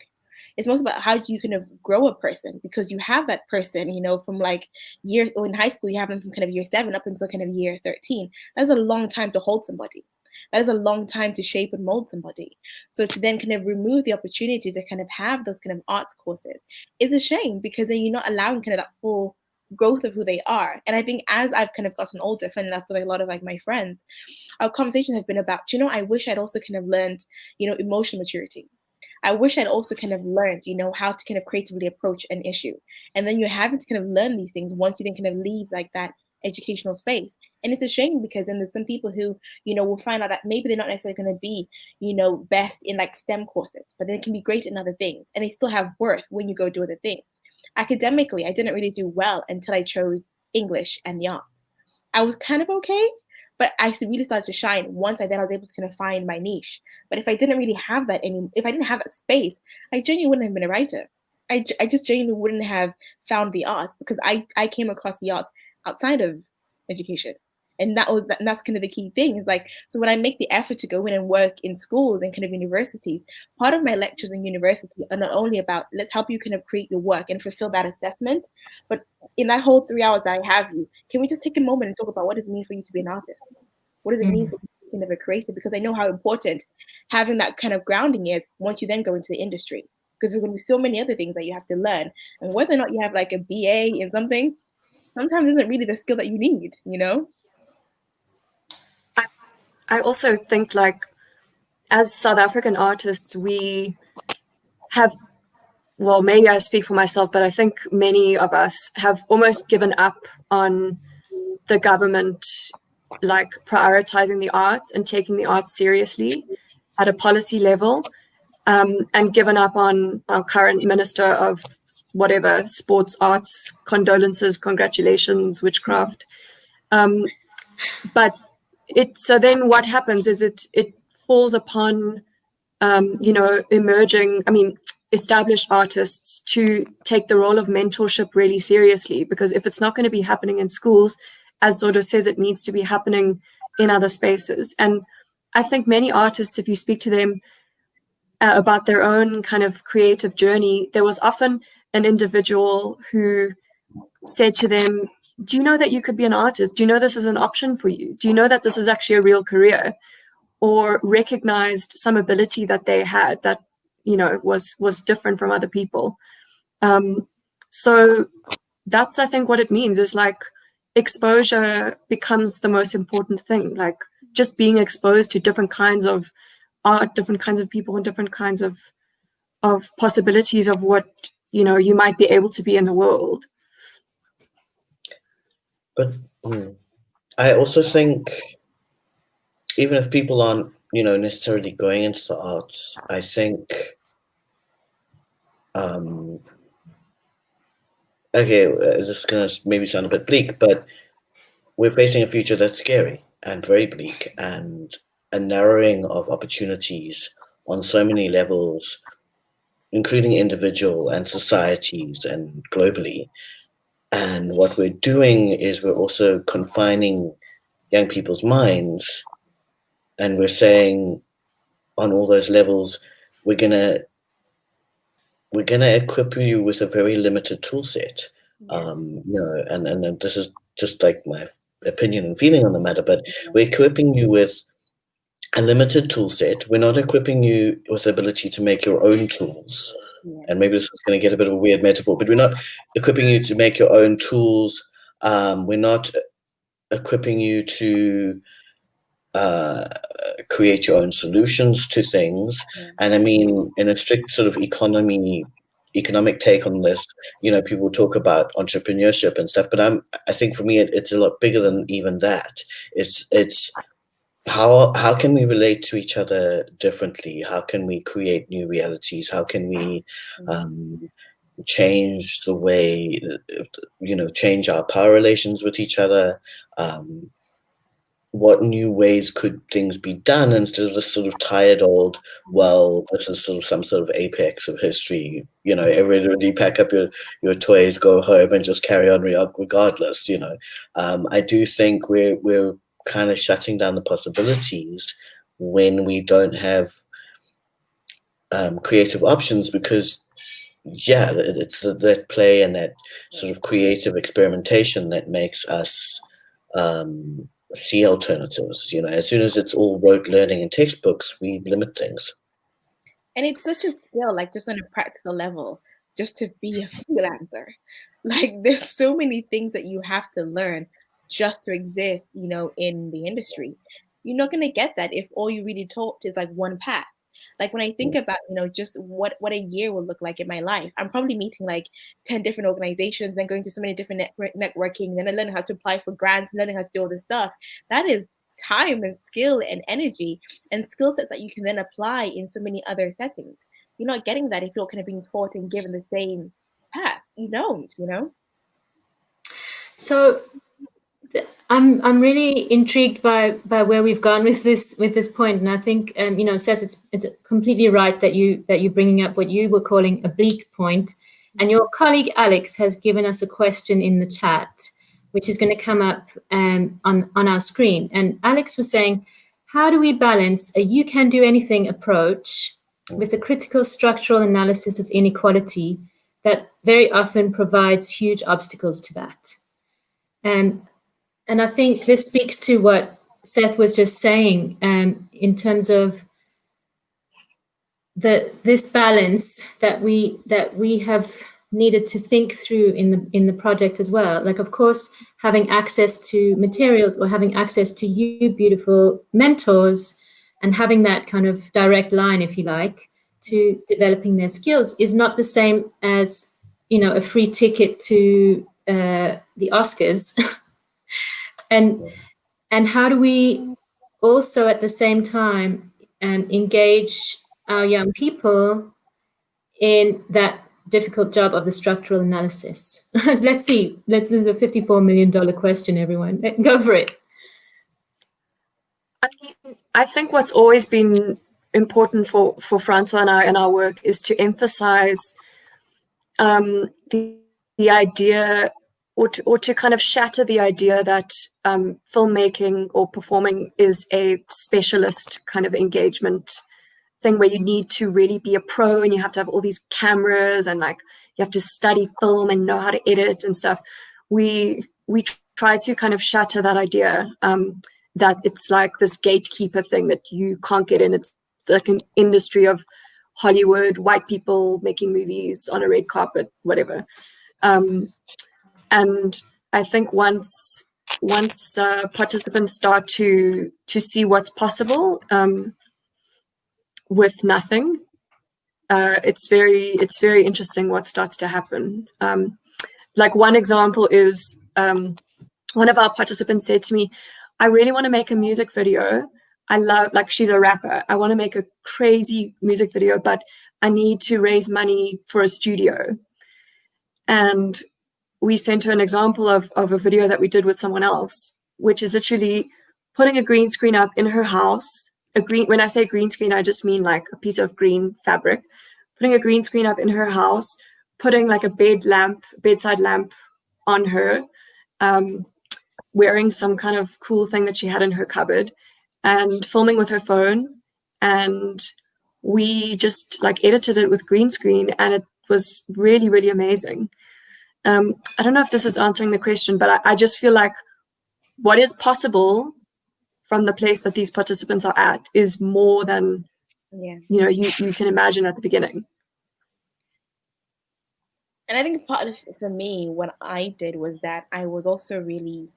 It's most about how do you kind of grow a person, because you have that person, you know, from like year, or in high school, you have them from kind of year 7 up until kind of year 13. That's a long time to hold somebody. That is a long time to shape and mold somebody. So to then kind of remove the opportunity to kind of have those kind of arts courses is a shame, because then you're not allowing kind of that full growth of who they are. And I think as I've kind of gotten older, funny enough, with a lot of like my friends, our conversations have been about, you know, I wish I'd also kind of learned, you know, emotional maturity. I wish I'd also kind of learned, you know, how to kind of creatively approach an issue. And then you're having to kind of learn these things once you then kind of leave like that educational space. And it's a shame, because then there's some people who, you know, will find out that maybe they're not necessarily going to be, you know, best in like STEM courses, but they can be great in other things. And they still have worth when you go do other things. Academically, I didn't really do well until I chose English and the arts. I was kind of okay, but I really started to shine once I was able to kind of find my niche. But if I didn't really have that if I didn't have that space, I genuinely wouldn't have been a writer. I just genuinely wouldn't have found the arts, because I came across the arts outside of education. And that's kind of the key thing, is like, so when I make the effort to go in and work in schools and kind of universities, part of my lectures in university are not only about, let's help you kind of create your work and fulfill that assessment, but in that whole 3 hours that I have you, can we just take a moment and talk about what does it mean for you to be an artist? What does it mean for you to be kind of a creator? Because I know how important having that kind of grounding is once you then go into the industry, because there's going to be so many other things that you have to learn. And whether or not you have like a BA in something, sometimes isn't really the skill that you need, you know? I also think, like, as South African artists, we have, well, maybe I speak for myself, but I think many of us have almost given up on the government, like, prioritizing the arts and taking the arts seriously at a policy level, and given up on our current minister of whatever, sports, arts, condolences, congratulations, witchcraft. But so then what happens is it falls upon, you know, established artists to take the role of mentorship really seriously, because if it's not going to be happening in schools, as Zodwa says, it needs to be happening in other spaces. And I think many artists, if you speak to them about their own kind of creative journey, there was often an individual who said to them, do you know that you could be an artist? Do you know this is an option for you? Do you know that this is actually a real career? Or recognized some ability that they had that, you know, was different from other people. So that's, I think, what it means is, like, exposure becomes the most important thing. Like, just being exposed to different kinds of art, different kinds of people, and different kinds of possibilities of what, you know, you might be able to be in the world. But I also think, even if people aren't, you know, necessarily going into the arts, I think, okay, this is going to maybe sound a bit bleak, but we're facing a future that's scary and very bleak, and a narrowing of opportunities on so many levels, including individual and societies and globally. And what we're doing is we're also confining young people's minds, and we're saying on all those levels, we're gonna equip you with a very limited tool set. You know, and this is just like my opinion and feeling on the matter, but we're equipping you with a limited tool set. We're not equipping you with the ability to make your own tools. And maybe this is going to get a bit of a weird metaphor, but we're not equipping you to make your own tools. We're not equipping you to create your own solutions to things. And I mean, in a strict sort of economic take on this, you know, people talk about entrepreneurship and stuff, but I think for me, it's a lot bigger than even that. It's how can we relate to each other differently? How can we create new realities? How can we change the way, change our power relations with each other. What new ways could things be done instead of this sort of tired old, well, this is sort of some sort of apex of history, everybody pack up your toys, go home and just carry on regardless, I do think we're kind of shutting down the possibilities when we don't have creative options, because it's that play and that sort of creative experimentation that makes us see alternatives. As soon as it's all rote learning and textbooks, we limit things. And it's such a skill, like just on a practical level, just to be a freelancer. Like there's so many things that you have to learn just to exist, in the industry. You're not gonna get that if all you really taught is like one path. Like when I think about, just what a year will look like in my life, I'm probably meeting like 10 different organizations, then going to so many different networking, then I learn how to apply for grants, learning how to do all this stuff. That is time and skill and energy and skill sets that you can then apply in so many other settings. You're not getting that if you're kind of being taught and given the same path. You don't, So I'm really intrigued by where we've gone with this point, and I think Seth, it's completely right that you're bringing up what you were calling a bleak point, and your colleague Alex has given us a question in the chat, which is going to come up on our screen. And Alex was saying, how do we balance a you can do anything approach with a critical structural analysis of inequality that very often provides huge obstacles to that? And I think this speaks to what Seth was just saying in terms of this balance that we have needed to think through in the project as well. Like, of course, having access to materials or having access to you beautiful mentors and having that kind of direct line, if you like, to developing their skills is not the same as, a free ticket to the Oscars. And how do we also at the same time engage our young people in that difficult job of the structural analysis? Let's see. This is a $54 million question, everyone. Go for it. I think what's always been important for Francois and I in our work is to emphasize the idea or to kind of shatter the idea that filmmaking or performing is a specialist kind of engagement thing where you need to really be a pro and you have to have all these cameras and like you have to study film and know how to edit and stuff. We try to kind of shatter that idea that it's like this gatekeeper thing that you can't get in. It's like an industry of Hollywood, white people making movies on a red carpet, whatever. And I think once participants start to see what's possible with nothing, it's very interesting what starts to happen. Like one example is one of our participants said to me, I really want to make a music video. I love, like, she's a rapper. I want to make a crazy music video, but I need to raise money for a studio. And we sent her an example of a video that we did with someone else, which is literally putting a green screen up in her house. When I say green screen, I just mean like a piece of green fabric. Putting a green screen up in her house, putting like a bedside lamp on her, wearing some kind of cool thing that she had in her cupboard, and filming with her phone. And we just like edited it with green screen, and it was really, really amazing. I don't know if this is answering the question, but I just feel like what is possible from the place that these participants are at is more than you can imagine at the beginning. And I think part of it for me, what I did was that I was also really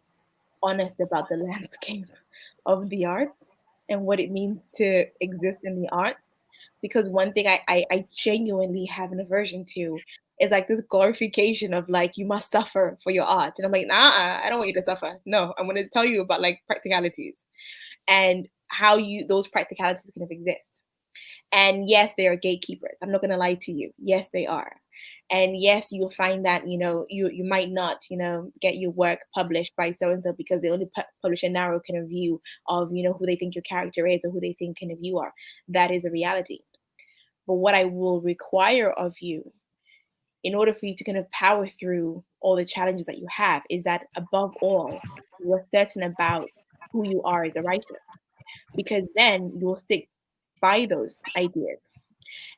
honest about the landscape of the arts and what it means to exist in the arts. Because one thing I genuinely have an aversion to is like this glorification of like, you must suffer for your art. And I'm like, nah, I don't want you to suffer. No, I'm going to tell you about like practicalities and how those practicalities kind of exist. And yes, they are gatekeepers. I'm not going to lie to you. Yes, they are. And yes, you'll find that, you might not, get your work published by so-and-so because they only publish a narrow kind of view of, who they think your character is or who they think kind of you are. That is a reality. But what I will require of you in order for you to kind of power through all the challenges that you have is that above all, you are certain about who you are as a writer, because then you will stick by those ideas.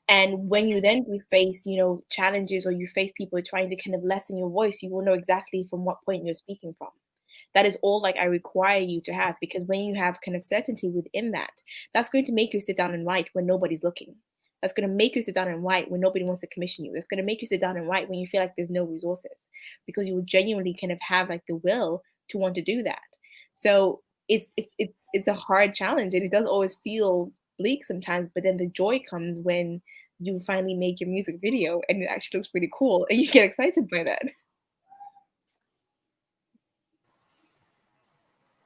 And when you then face, challenges, or you face people trying to kind of lessen your voice, you will know exactly from what point you're speaking from. That is all I require you to have, because when you have kind of certainty within that, that's going to make you sit down and write when nobody's looking. That's going to make you sit down and write when nobody wants to commission you. That's going to make you sit down and write when you feel like there's no resources, because you will genuinely kind of have the will to want to do that. So it's a hard challenge, and it does always feel bleak sometimes, but then the joy comes when you finally make your music video and it actually looks pretty cool and you get excited by that.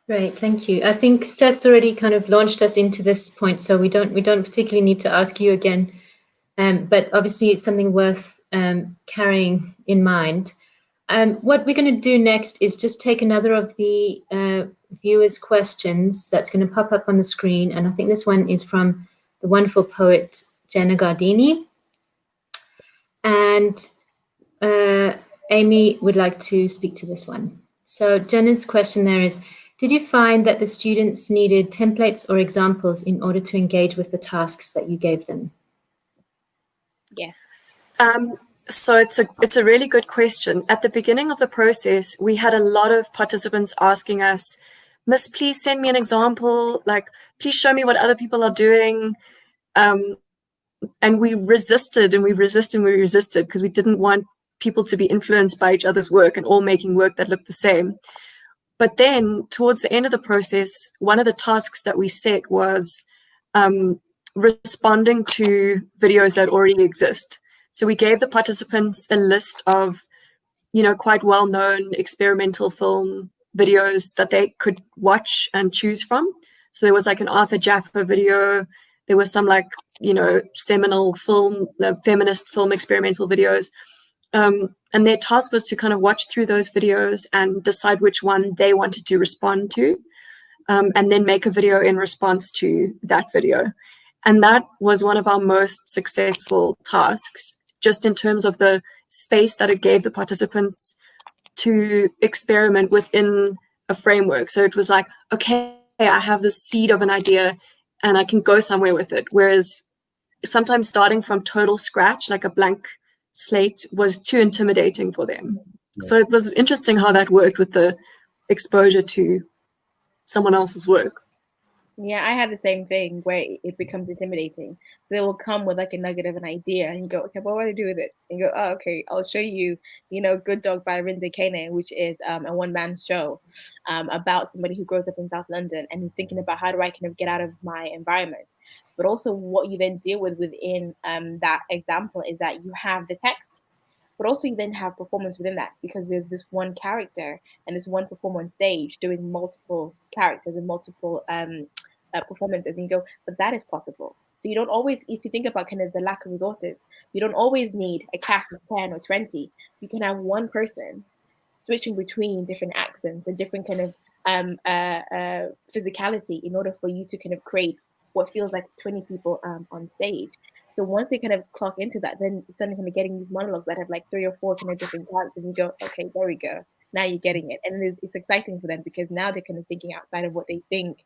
Great, thank you. I think Seth's already kind of launched us into this point, so we don't particularly need to ask you again. But obviously it's something worth carrying in mind. What we're going to do next is just take another of the viewers' questions that's going to pop up on the screen. And I think this one is from the wonderful poet Jenna Gardini. And Amy would like to speak to this one. So Jenna's question there is, did you find that the students needed templates or examples in order to engage with the tasks that you gave them? Yes. So it's a really good question. At the beginning of the process, we had a lot of participants asking us, Miss, please send me an example, like, please show me what other people are doing. And we resisted because we didn't want people to be influenced by each other's work and all making work that looked the same. But then towards the end of the process, one of the tasks that we set was responding to videos that already exist. So we gave the participants a list of, quite well-known experimental film videos that they could watch and choose from. So there was like an Arthur Jaffa video. There was some seminal film, feminist film experimental videos. And their task was to kind of watch through those videos and decide which one they wanted to respond to, and then make a video in response to that video. And that was one of our most successful tasks, just in terms of the space that it gave the participants to experiment within a framework. So it was like, okay, I have this seed of an idea and I can go somewhere with it. Whereas sometimes starting from total scratch, like a blank slate, was too intimidating for them. So it was interesting how that worked with the exposure to someone else's work. Yeah, I have the same thing where it becomes intimidating. So they will come with like a nugget of an idea and go, okay, what do I do with it? And go, oh, okay, I'll show you, Good Dog by Rinde Kane, which is a one-man show about somebody who grows up in South London and is thinking about how do I kind of get out of my environment. But also what you then deal with within that example is that you have the text, but also you then have performance within that, because there's this one character and this one performer on stage doing multiple characters and multiple performances, and you go, but that is possible. So you don't always, if you think about kind of the lack of resources, you don't always need a cast of 10 or 20. You can have one person switching between different accents and different kind of physicality in order for you to kind of create what feels like 20 people on stage. So once they kind of clock into that, then suddenly kind of getting these monologues that have like 3 or 4 kind of different characters, and you go, okay, there we go. Now you're getting it. And it's exciting for them because now they're kind of thinking outside of what they think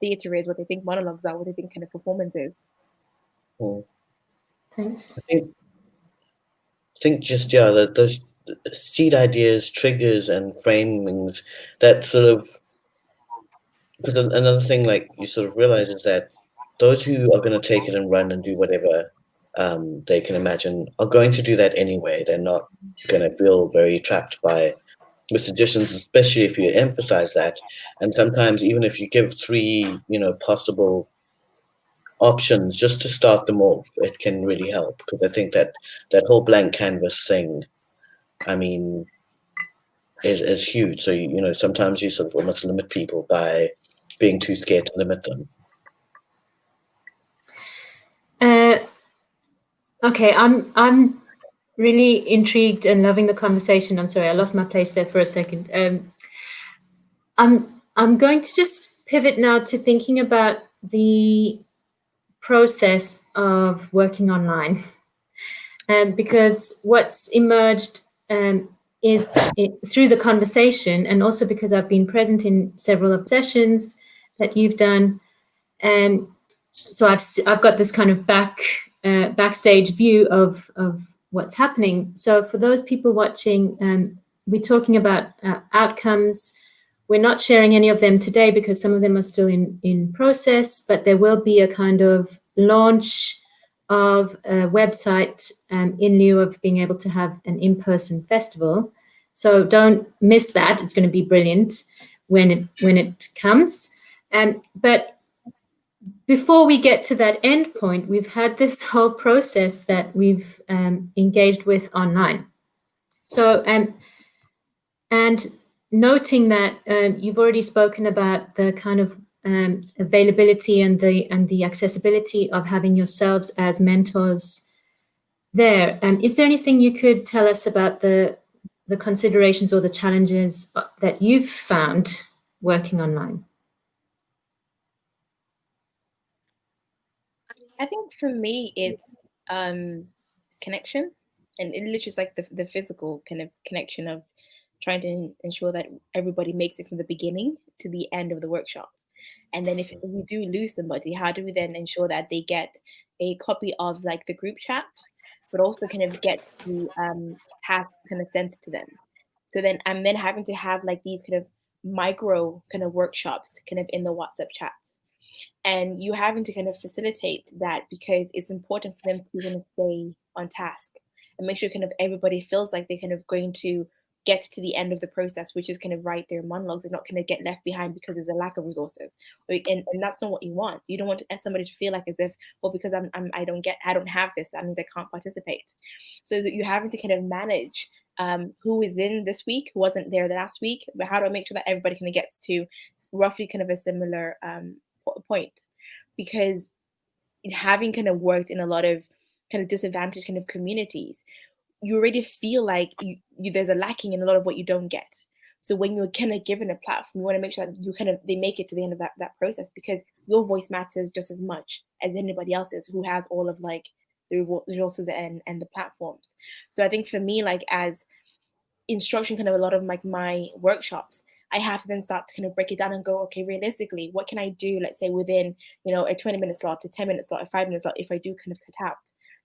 theatre is, what they think monologues are, what they think kind of performance is. Thanks. I think just, that those seed ideas, triggers and framings, that sort of, because another thing like you sort of realize is that those who are going to take it and run and do whatever they can imagine are going to do that anyway. They're not going to feel very trapped by the suggestions, especially if you emphasize that. And sometimes even if you give 3, possible options just to start them off, it can really help, because I think that whole blank canvas thing, I mean, is huge. So, sometimes you sort of almost limit people by being too scared to limit them. Okay, I'm really intrigued and loving the conversation. I'm sorry, I lost my place there for a second. I'm going to just pivot now to thinking about the process of working online, because what's emerged is through the conversation, and also because I've been present in several of sessions that you've done, and so I've got this kind of backstage view of what's happening. So for those people watching, we're talking about outcomes. We're not sharing any of them today because some of them are still in process, but there will be a kind of launch of a website in lieu of being able to have an in-person festival. So don't miss that. It's going to be brilliant when it comes. But before we get to that end point, we've had this whole process that we've engaged with online. So, and noting that you've already spoken about the kind of availability and the accessibility of having yourselves as mentors there. Is there anything you could tell us about the considerations or the challenges that you've found working online? I think for me, it's connection, and it literally is like the physical kind of connection of trying to ensure that everybody makes it from the beginning to the end of the workshop. And then if we do lose somebody, how do we then ensure that they get a copy of like the group chat, but also kind of get the task kind of sent to them? So then I'm then having to have like these kind of micro kind of workshops kind of in the WhatsApp chat. And you having to kind of facilitate that because it's important for them to kind of stay on task and make sure kind of everybody feels like they're kind of going to get to the end of the process, which is kind of write their monologues and not kind of get left behind because there's a lack of resources. And that's not what you want. You don't want somebody to feel like as if, well, because I don't have this, that means I can't participate. So that you're having to kind of manage who is in this week, who wasn't there the last week, but how do I make sure that everybody kind of gets to roughly kind of a similar point? Because having kind of worked in a lot of kind of disadvantaged kind of communities, you already feel like there's a lacking in a lot of what you don't get. So when you're kind of given a platform, you want to make sure that they make it to the end of that process, because your voice matters just as much as anybody else's who has all of like the resources and the platforms. So I think for me, like as instruction, kind of a lot of like my workshops, I have to then start to kind of break it down and go, okay, realistically, what can I do, let's say within, a 20-minute slot, a 10-minute slot, a 5-minute slot, if I do kind of cut out.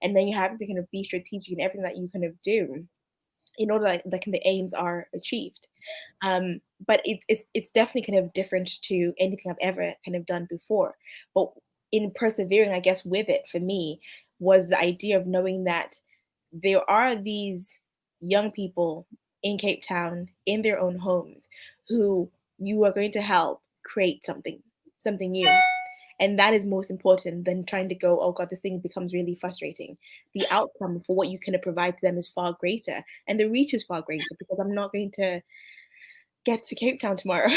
And then you have to kind of be strategic in everything that you kind of do in order that the aims are achieved. But it's definitely kind of different to anything I've ever kind of done before. But in persevering, I guess, with it, for me, was the idea of knowing that there are these young people in Cape Town, in their own homes, who you are going to help create something new. And that is most important than trying to go, oh God, this thing becomes really frustrating. The outcome for what you can provide to them is far greater. And the reach is far greater, because I'm not going to get to Cape Town tomorrow,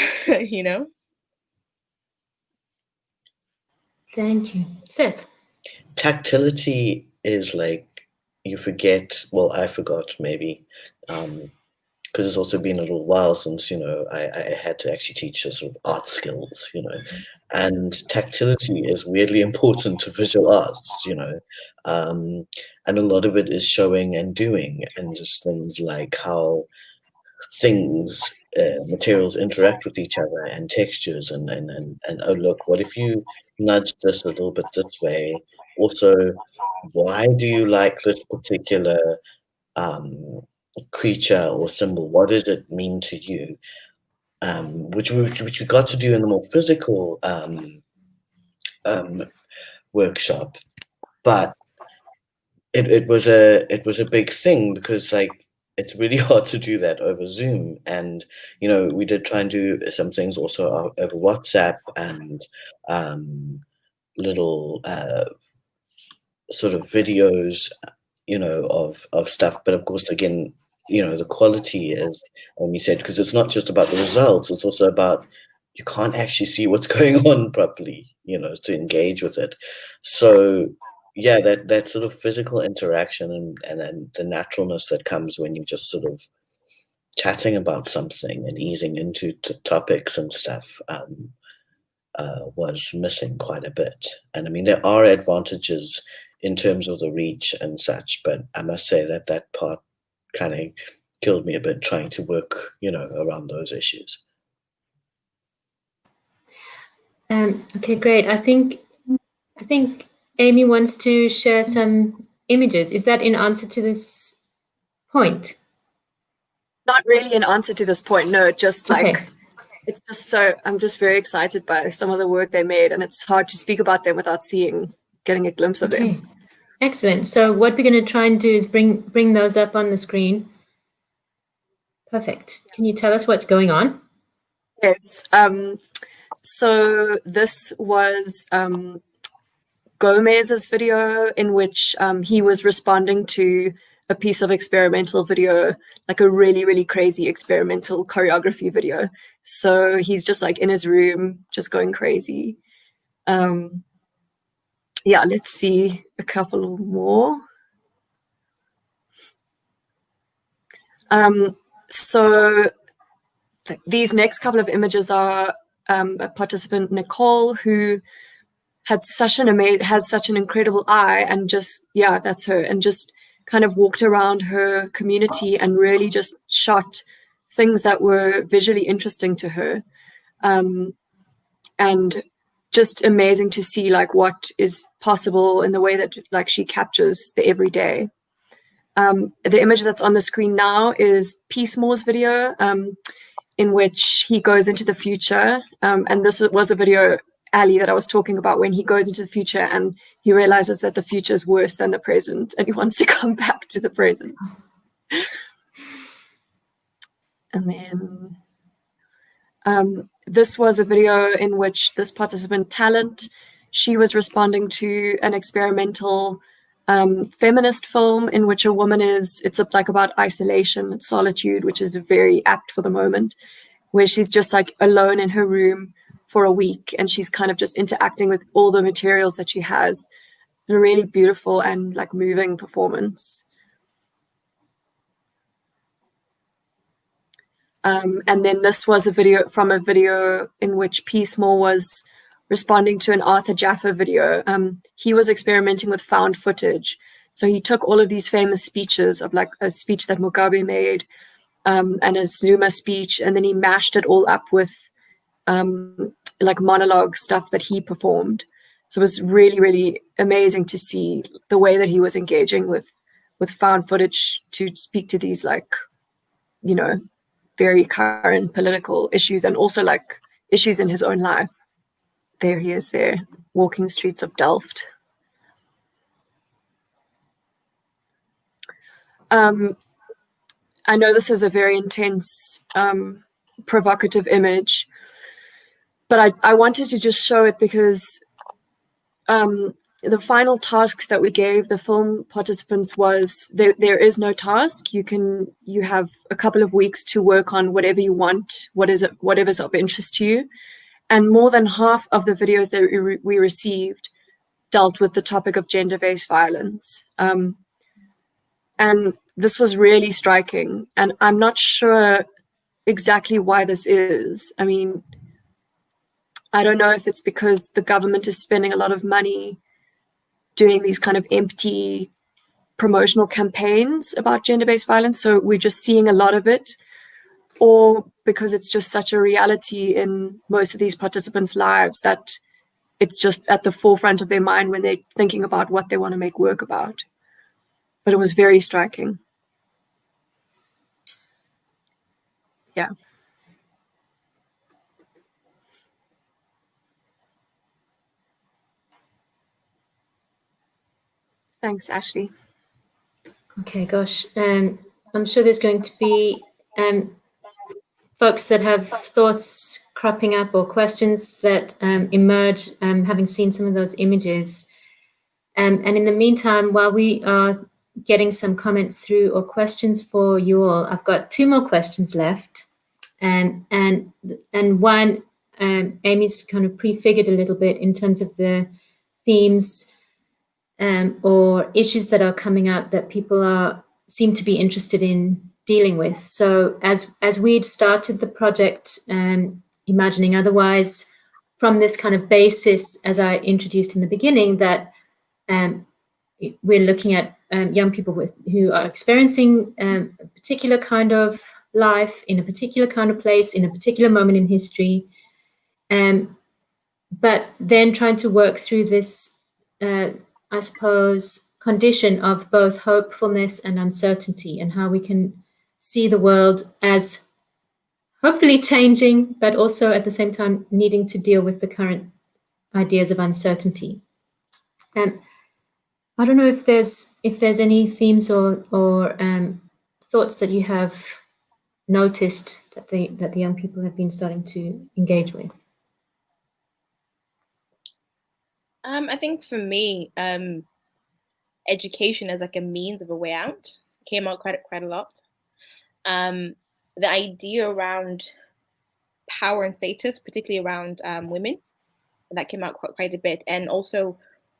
Thank you. Seth? Tactility is like, you forget, well, I forgot maybe, because it's also been a little while since, I had to actually teach sort of art skills, and tactility is weirdly important to visual arts, and a lot of it is showing and doing, and just things like how materials interact with each other, and textures, and oh, look, what if you nudge this a little bit this way? Also, why do you like this particular creature or symbol? What does it mean to you? Which we got to do in the more physical workshop, but it was a big thing, because like it's really hard to do that over Zoom, and we did try and do some things also over WhatsApp and little sort of videos, of stuff, but of course, again, the quality is, you said, because it's not just about the results, it's also about you can't actually see what's going on properly, to engage with it. So yeah, that sort of physical interaction and then the naturalness that comes when you just sort of chatting about something and easing into topics and stuff was missing quite a bit. And I mean, there are advantages in terms of the reach and such, but I must say that that part kind of killed me a bit trying to work, around those issues. Okay, great. I think Amy wants to share some images. Is that in answer to this point? Not really an answer to this point, no, just like, okay. It's just so, I'm just very excited by some of the work they made, and it's hard to speak about them without getting a glimpse of them. Excellent. So what we're going to try and do is bring those up on the screen. Perfect. Can you tell us what's going on? Yes. So this was Gomez's video in which he was responding to a piece of experimental video, like a really, really crazy experimental choreography video. So he's just like in his room, just going crazy. Yeah, let's see a couple more. So these next couple of images are a participant, Nicole, who has such an incredible eye, and just, yeah, that's her, and just kind of walked around her community and really just shot things that were visually interesting to her. And just amazing to see like what is possible in the way that like she captures the everyday. The image that's on the screen now is Peacemore's video, in which he goes into the future. And this was a video, Ali, that I was talking about, when he goes into the future and he realizes that the future is worse than the present and he wants to come back to the present. And then this was a video in which this participant, Talent, she was responding to an experimental feminist film in which a woman it's like about isolation and solitude, which is very apt for the moment, where she's just like alone in her room for a week and she's kind of just interacting with all the materials that she has. A really beautiful and like moving performance. And then this was a video in which Peacemore was responding to an Arthur Jaffa video. He was experimenting with found footage. So he took all of these famous speeches of like a speech that Mugabe made and a Zuma speech, and then he mashed it all up with like monologue stuff that he performed. So it was really, really amazing to see the way that he was engaging with found footage to speak to these like, very current political issues and also like issues in his own life. There he is there, walking streets of Delft. I know this is a very intense, provocative image, but I wanted to just show it because the final tasks that we gave the film participants was there is no task. You have a couple of weeks to work on whatever you want, whatever's of interest to you. And more than half of the videos that we received dealt with the topic of gender-based violence. And this was really striking. And I'm not sure exactly why this is. I mean, I don't know if it's because the government is spending a lot of money doing these kind of empty promotional campaigns about gender-based violence, so we're just seeing a lot of it, or because it's just such a reality in most of these participants' lives that it's just at the forefront of their mind when they're thinking about what they want to make work about. But it was very striking. Yeah. Thanks, Ashley. Okay, gosh. I'm sure there's going to be folks that have thoughts cropping up or questions that emerge having seen some of those images. And in the meantime, while we are getting some comments through or questions for you all, I've got 2 more questions left. And one, Amy's kind of prefigured a little bit in terms of the themes or issues that are coming out that people seem to be interested in dealing with. So as we'd started the project, Imagining Otherwise, from this kind of basis, as I introduced in the beginning, that we're looking at young people who are experiencing a particular kind of life in a particular kind of place in a particular moment in history, but then trying to work through this, I suppose, condition of both hopefulness and uncertainty, and how we can see the world as hopefully changing, but also at the same time needing to deal with the current ideas of uncertainty. I don't know if there's any themes or thoughts that you have noticed that the young people have been starting to engage with. I think for me, education as like a means of a way out came out quite a lot. The idea around power and status, particularly around women, that came out quite a bit, and also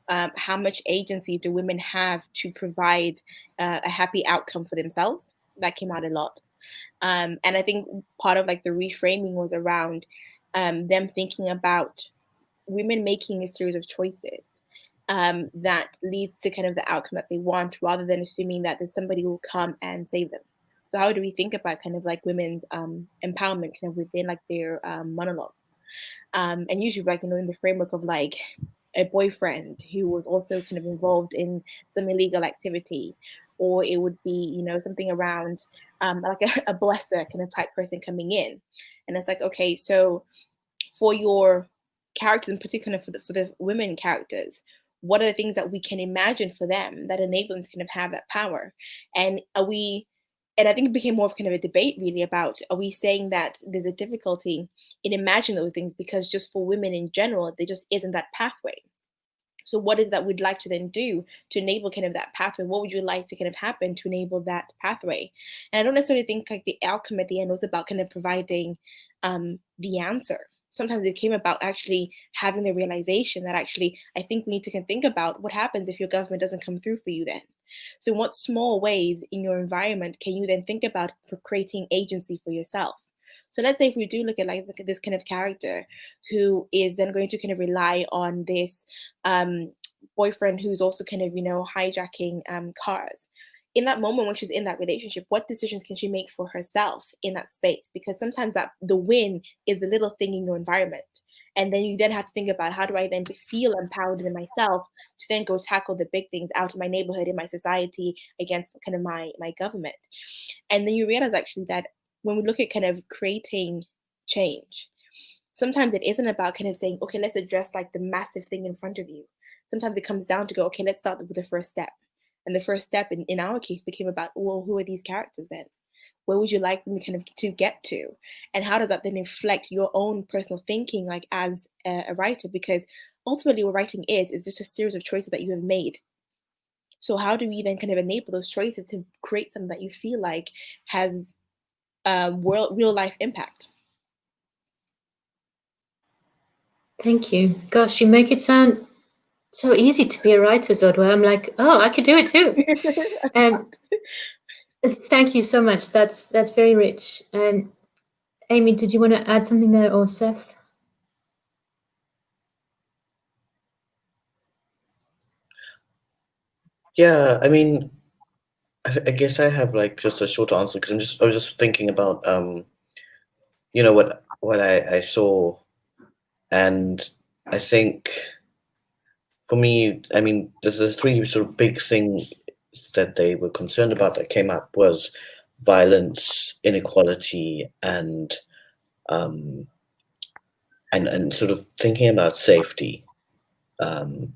how much agency do women have to provide a happy outcome for themselves? That came out a lot. And I think part of like the reframing was around them thinking about women making a series of choices that leads to kind of the outcome that they want, rather than assuming that there's somebody who will come and save them. So how do we think about kind of like women's empowerment kind of within like their monologues? And usually like, in the framework of like a boyfriend who was also kind of involved in some illegal activity, or it would be, something around like a blesser kind of type person coming in. And it's like, okay, so for your characters in particular, for the women characters, what are the things that we can imagine for them that enable them to kind of have that power? And I think it became more of kind of a debate really about, are we saying that there's a difficulty in imagining those things because just for women in general, there just isn't that pathway? So what is that we'd like to then do to enable kind of that pathway? What would you like to kind of happen to enable that pathway? And I don't necessarily think like the outcome at the end was about kind of providing the answer. Sometimes it came about actually having the realization that actually, I think we need to kind of think about what happens if your government doesn't come through for you then. So in what small ways in your environment can you then think about creating agency for yourself? So let's say if we do look at this kind of character who is then going to kind of rely on this boyfriend who's also kind of, hijacking cars. In that moment when she's in that relationship, what decisions can she make for herself in that space? Because sometimes that the win is the little thing in your environment. And then you then have to think about, how do I then feel empowered in myself to then go tackle the big things out in my neighborhood, in my society, against kind of my government. And then you realize actually that when we look at kind of creating change, sometimes it isn't about kind of saying, okay, let's address like the massive thing in front of you. Sometimes it comes down to go, okay, let's start with the first step. And the first step in our case became about, well, who are these characters then? Where would you like them kind of to get to? And how does that then reflect your own personal thinking, like as a writer? Because ultimately what writing is just a series of choices that you have made. So how do we then kind of enable those choices to create something that you feel like has real life impact? Thank you. Gosh, you make it sound so easy to be a writer, Zodwa. I'm like, oh, I could do it too. Thank you so much. That's very rich. Amy, did you want to add something there, or Seth? Yeah, I mean, I guess I have like just a short answer because I was just thinking about what I saw, and I think for me, I mean, there's the three sort of big things that they were concerned about that came up was violence, inequality, and sort of thinking about safety. And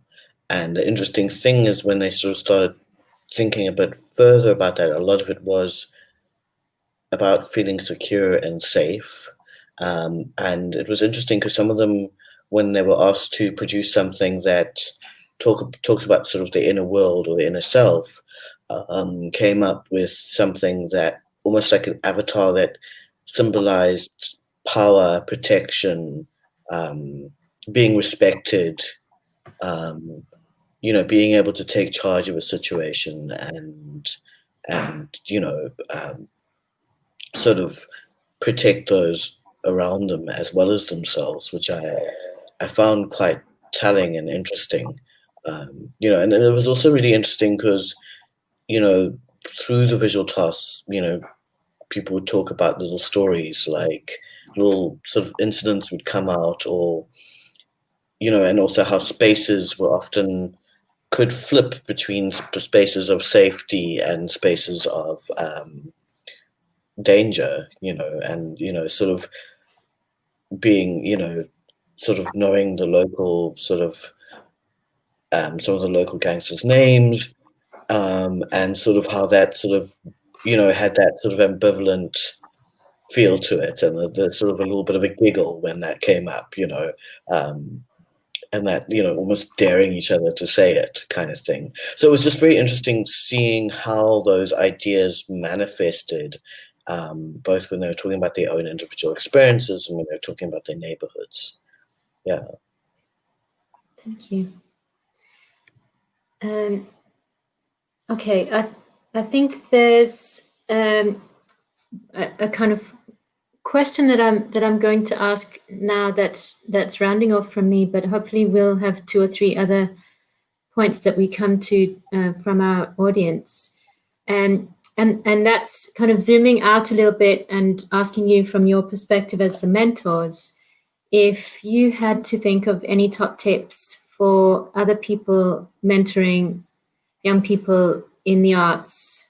the interesting thing is when they sort of started thinking a bit further about that, a lot of it was about feeling secure and safe. And it was interesting because some of them, when they were asked to produce something that talks about sort of the inner world or the inner self, came up with something that almost like an avatar that symbolized power, protection, being respected, you know, being able to take charge of a situation and you know, sort of protect those around them as well as themselves, which I found quite telling and interesting. You know, and it was also really interesting because, you know, through the visual tasks, you know, people would talk about little stories, like little sort of incidents would come out, or, you know, and also how spaces were often could flip between spaces of safety and spaces of danger, you know, and, you know, sort of being, you know, sort of knowing the local sort of some of the local gangsters' names, and sort of how that sort of, you know, had that sort of ambivalent feel to it, and there's sort of a little bit of a giggle when that came up, you know, and that, you know, almost daring each other to say it kind of thing. So it was just very interesting seeing how those ideas manifested, both when they were talking about their own individual experiences and when they were talking about their neighborhoods. Yeah. Thank you. Okay, I think there's a kind of question that I'm going to ask now that's rounding off from me, but hopefully we'll have 2 or 3 other points that we come to from our audience, and that's kind of zooming out a little bit and asking you from your perspective as the mentors, if you had to think of any top tips for other people mentoring young people in the arts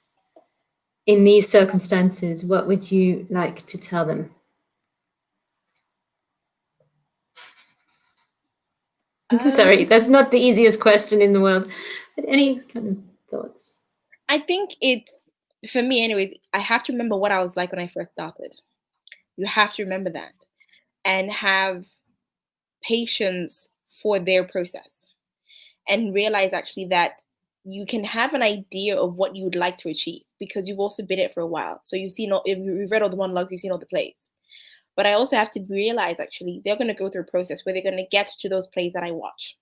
in these circumstances, what would you like to tell them? Sorry, that's not the easiest question in the world, but any kind of thoughts? I think it's, for me anyways, I have to remember what I was like when I first started. You have to remember that and have patience for their process, and realize actually that you can have an idea of what you would like to achieve because you've also been in it for a while. So you've seen if you've read all the monologues, you've seen all the plays. But I also have to realize actually they're going to go through a process where they're going to get to those plays that I watch.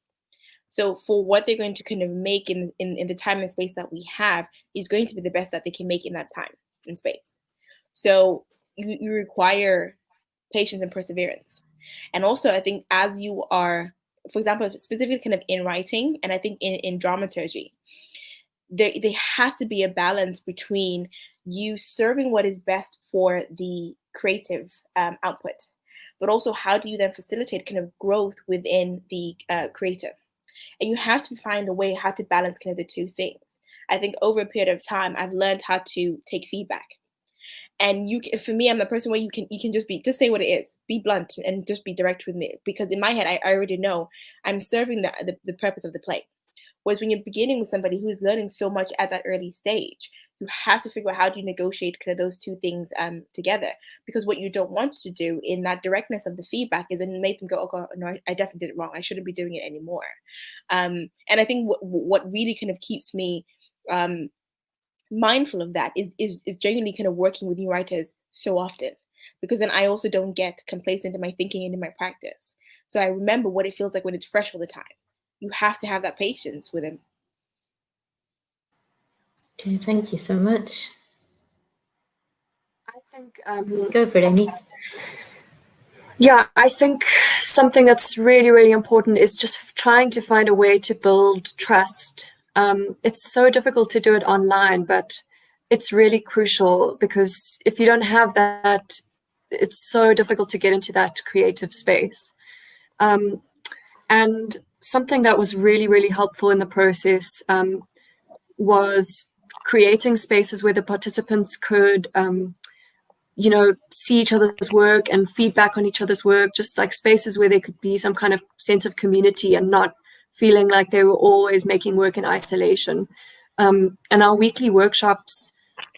So for what they're going to kind of make in the time and space that we have is going to be the best that they can make in that time and space. So you require patience and perseverance. And also I think as you are, for example, specifically kind of in writing, and I think in dramaturgy, there has to be a balance between you serving what is best for the creative output, but also how do you then facilitate kind of growth within the creator. And you have to find a way how to balance kind of the two things. I think over a period of time, I've learned how to take feedback. And for me, I'm the person where you can just say what it is, be blunt and just be direct with me. Because in my head, I already know I'm serving the purpose of the play. Whereas when you're beginning with somebody who's learning so much at that early stage, you have to figure out how do you negotiate kind of those two things together. Because what you don't want to do in that directness of the feedback is then make them go, oh God, no, I definitely did it wrong. I shouldn't be doing it anymore. And I think what really kind of keeps me mindful of that is genuinely kind of working with new writers so often, because then I also don't get complacent in my thinking and in my practice. So I remember what it feels like when it's fresh all the time. You have to have that patience with him. Okay, thank you so much. I think go for it, Amy. Yeah, I think something that's really, really important is just trying to find a way to build trust. It's so difficult to do it online, but it's really crucial, because if you don't have that, it's so difficult to get into that creative space. And something that was really, really helpful in the process was creating spaces where the participants could see each other's work and feedback on each other's work, just like spaces where there could be some kind of sense of community and not feeling like they were always making work in isolation. And our weekly workshops,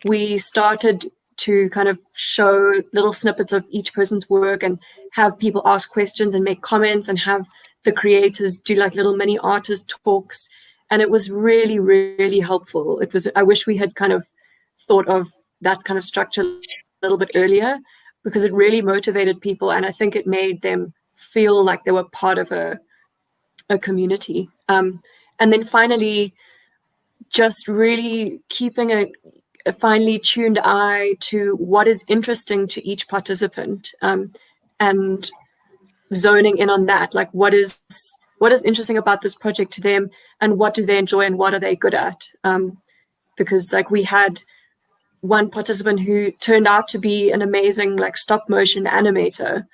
we started to kind of show little snippets of each person's work and have people ask questions and make comments and have the creators do like little mini artist talks. And it was really, really helpful. I wish we had kind of thought of that kind of structure a little bit earlier, because it really motivated people, and I think it made them feel like they were part of a community. And And then finally, just really keeping a finely tuned eye to what is interesting to each participant, and zoning in on that, like what is interesting about this project to them, and what do they enjoy and what are they good at. Because like we had one participant who turned out to be an amazing like stop motion animator,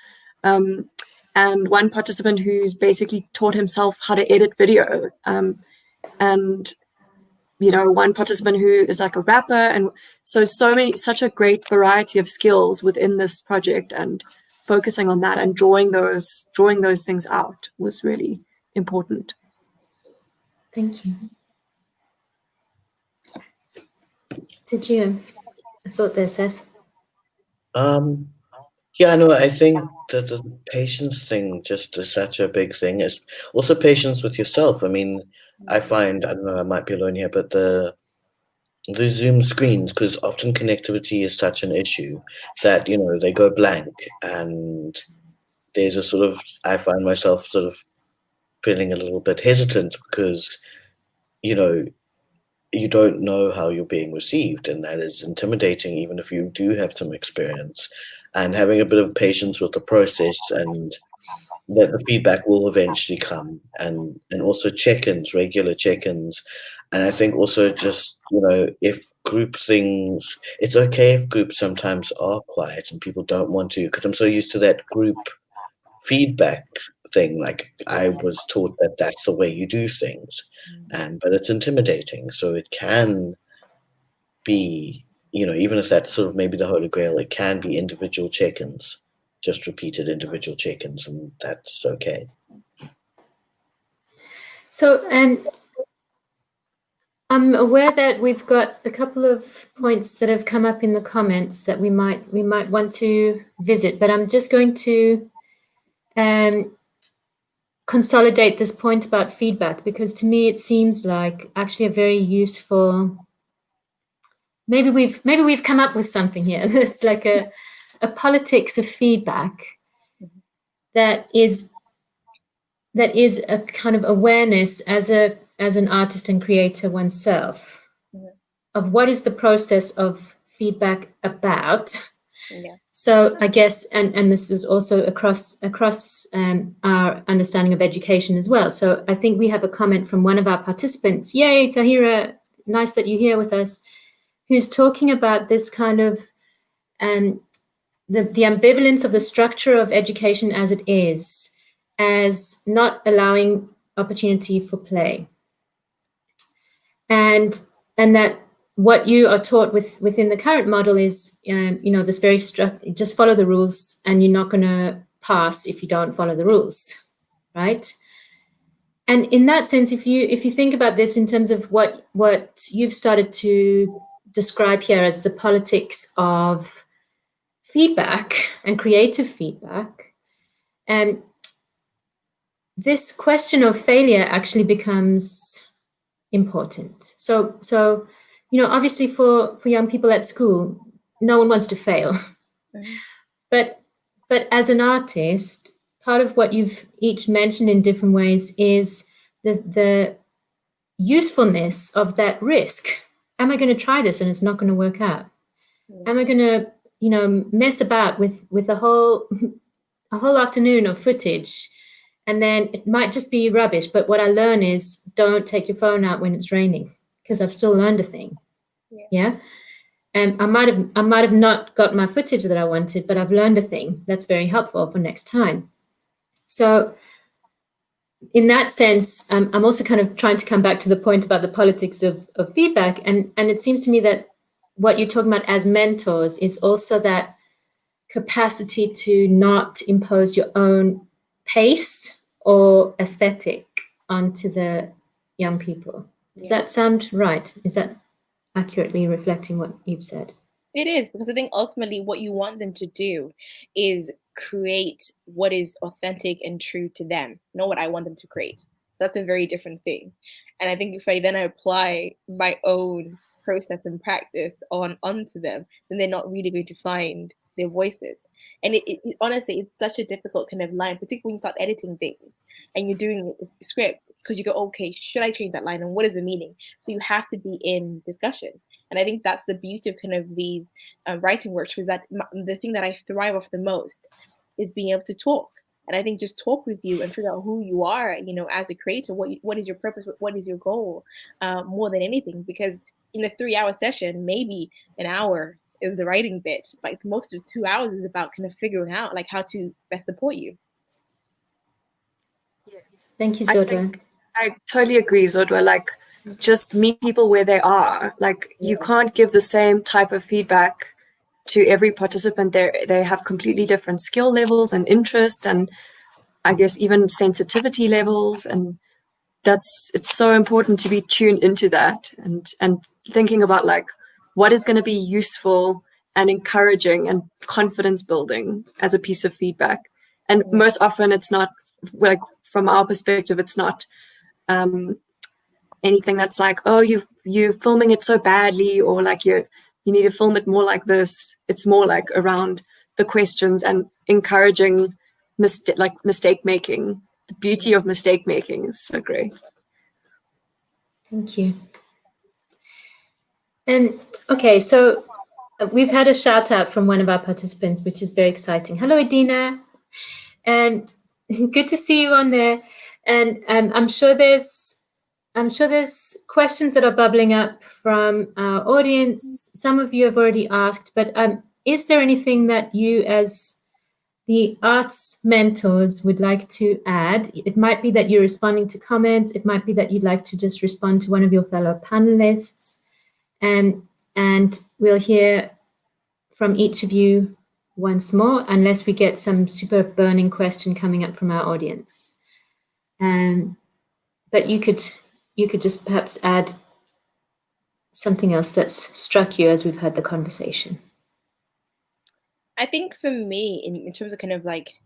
and one participant who's basically taught himself how to edit video, and you know, one participant who is like a rapper. And such a great variety of skills within this project, and focusing on that and drawing those things out was really important. Thank you. Did you have a thought there, Seth? Yeah, no, I think that the patience thing just is such a big thing. It's also patience with yourself. I mean, I find, I don't know, I might be alone here, but the Zoom screens, because often connectivity is such an issue that, you know, they go blank, and there's a sort of, I find myself sort of feeling a little bit hesitant because, you know, you don't know how you're being received, and that is intimidating, even if you do have some experience. And having a bit of patience with the process, and that the feedback will eventually come, and also check-ins, regular check-ins. And I think also just, you know, if group things, it's okay if groups sometimes are quiet and people don't want to, because I'm so used to that group feedback thing. Like I was taught that that's the way you do things, but it's intimidating. So it can be, you know, even if that's sort of maybe the Holy Grail, it can be individual check-ins, just repeated individual check-ins, and that's okay. So, I'm aware that we've got a couple of points that have come up in the comments that we might want to visit, but I'm just going to consolidate this point about feedback, because to me it seems like actually a very useful. Maybe we've come up with something here that's like a politics of feedback that is a kind of awareness as an artist and creator oneself, of what is the process of feedback about. Yeah. So I guess, and this is also across our understanding of education as well. So I think we have a comment from one of our participants. Yay, Tahira, nice that you're here with us. Who's talking about this kind of the ambivalence of the structure of education as it is, as not allowing opportunity for play, and that what you are taught within the current model is, you know, this very just follow the rules, and you're not going to pass if you don't follow the rules, right? And in that sense, if you think about this in terms of what you've started to describe here as the politics of feedback and creative feedback, and this question of failure actually becomes important. So you know, obviously for young people at school, no one wants to fail. Mm-hmm. But as an artist, part of what you've each mentioned in different ways is the usefulness of that risk. Am I going to try this and it's not going to work out? Mm-hmm. Am I going to, you know, mess about with a whole afternoon of footage, and then it might just be rubbish, but what I learn is don't take your phone out when it's raining, because I've still learned a thing. Yeah. And I might have not got my footage that I wanted, but I've learned a thing that's very helpful for next time. So in that sense, I'm also kind of trying to come back to the point about the politics of feedback. And it seems to me that what you're talking about as mentors is also that capacity to not impose your own pace or aesthetic onto the young people. Does that sound right? Is that accurately reflecting what you've said? It is, because I think ultimately what you want them to do is create what is authentic and true to them, not what I want them to create. That's a very different thing. And I think if I then apply my own process and practice onto them, then they're not really going to find their voices. And it honestly, it's such a difficult kind of line, particularly when you start editing things and you're doing a script because you go, okay, should I change that line, and what is the meaning? So you have to be in discussion. And I think that's the beauty of kind of these writing workshops, that the thing that I thrive off the most is being able to talk. And I think just talk with you and figure out who you are, you know, as a creator. What is your purpose? What is your goal? More than anything, because in a 3-hour session, maybe an hour is the writing bit. Like most of 2 hours is about kind of figuring out like how to best support you. Thank you, Zodwa. I totally agree, Zodwa. Like, just meet people where they are. Like, you can't give the same type of feedback to every participant. They have completely different skill levels and interests, and I guess even sensitivity levels. And it's so important to be tuned into that and thinking about like what is going to be useful and encouraging and confidence building as a piece of feedback. And most often it's not, like, from our perspective, it's not anything that's like, oh, you're filming it so badly, or like you need to film it more like this. It's more like around the questions and encouraging mistake making. The beauty of mistake making is so great. Thank you. And okay, so we've had a shout out from one of our participants, which is very exciting. Hello, Adina, and good to see you on there. And I'm sure there's questions that are bubbling up from our audience. Some of you have already asked, but is there anything that you as the arts mentors would like to add? It might be that you're responding to comments. It might be that you'd like to just respond to one of your fellow panelists. And we'll hear from each of you once more, unless we get some super burning question coming up from our audience. But you could just perhaps add something else that's struck you as we've had the conversation. I think for me, in terms of kind of like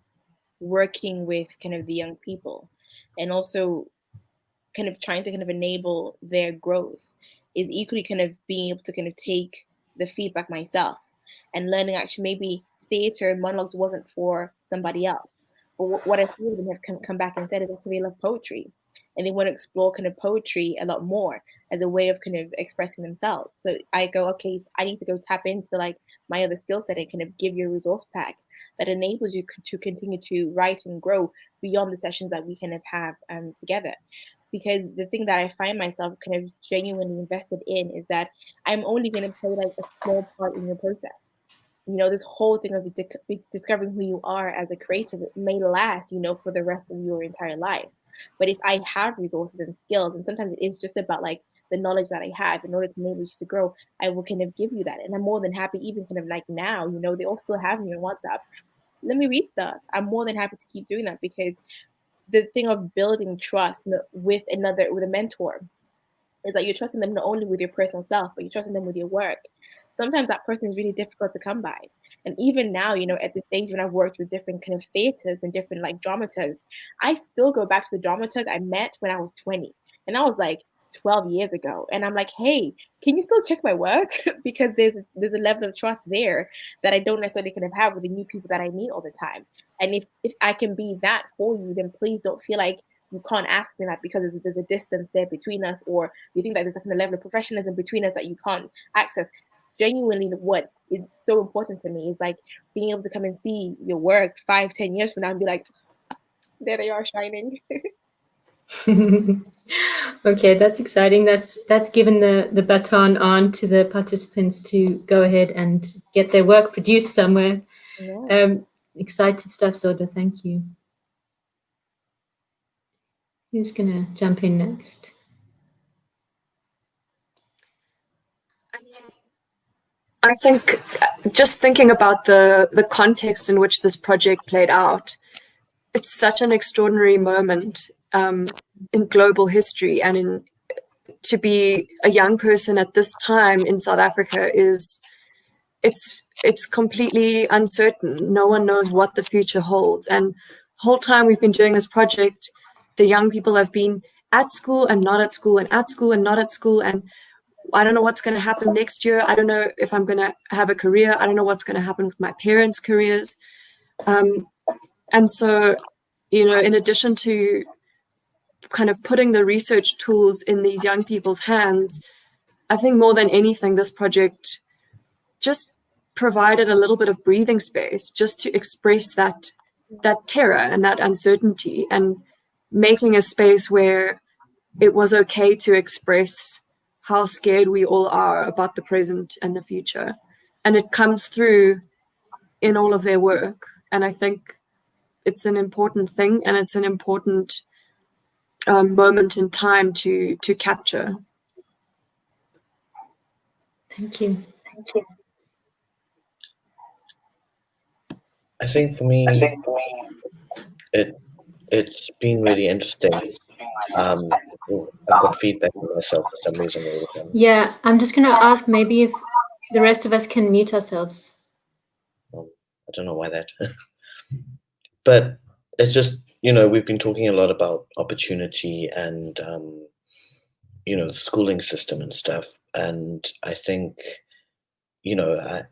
working with kind of the young people and also kind of trying to kind of enable their growth, is equally kind of being able to kind of take the feedback myself and learning actually maybe theater and monologues wasn't for somebody else. But what a few of them have come back and said is actually they love poetry and they want to explore kind of poetry a lot more as a way of kind of expressing themselves. So I go, okay, I need to go tap into like my other skill set and kind of give you a resource pack that enables you to continue to write and grow beyond the sessions that we kind of have together. Because the thing that I find myself kind of genuinely invested in is that I'm only going to play like a small part in your process. You know, this whole thing of discovering who you are as a creative, it may last, you know, for the rest of your entire life. But if I have resources and skills, and sometimes it is just about like the knowledge that I have in order to enable you to grow, I will kind of give you that. And I'm more than happy, even kind of like now, you know, they all still have me on WhatsApp. Let me read stuff. I'm more than happy to keep doing that, because the thing of building trust with a mentor is that you're trusting them not only with your personal self, but you're trusting them with your work. Sometimes that person is really difficult to come by. And even now, you know, at this stage when I've worked with different kind of theaters and different like dramaturgs, I still go back to the dramaturg I met when I was 20. And that was like 12 years ago. And I'm like, hey, can you still check my work? Because there's a level of trust there that I don't necessarily kind of have with the new people that I meet all the time. And if I can be that for you, then please don't feel like you can't ask me that because there's a distance there between us, or you think that there's a kind of level of professionalism between us that you can't access. Genuinely, what is so important to me is like being able to come and see your work 5-10 years from now and be like, there they are shining. Okay, that's exciting. That's given the baton on to the participants to go ahead and get their work produced somewhere. Yeah. Excited stuff, Zodwa. Thank you. Who's gonna jump in next? I think just thinking about the context in which this project played out, it's such an extraordinary moment in global history, and to be a young person at this time in South Africa it's completely uncertain. No one knows what the future holds, and the whole time we've been doing this project, the young people have been at school and not at school, and at school and not at school, and I don't know what's going to happen next year. I don't know if I'm going to have a career. I don't know what's going to happen with my parents' careers. And so, you know, in addition to kind of putting the research tools in these young people's hands, I think more than anything, this project just provided a little bit of breathing space just to express that terror and that uncertainty, and making a space where it was okay to express how scared we all are about the present and the future. And it comes through in all of their work. And I think it's an important thing, and it's an important moment in time to capture. Thank you. I think for me, it's been really interesting. I've got feedback on myself for some reason. Yeah, I'm just going to ask maybe if the rest of us can mute ourselves. I don't know why that. But it's just, we've been talking a lot about opportunity and, the schooling system and stuff. And I think, I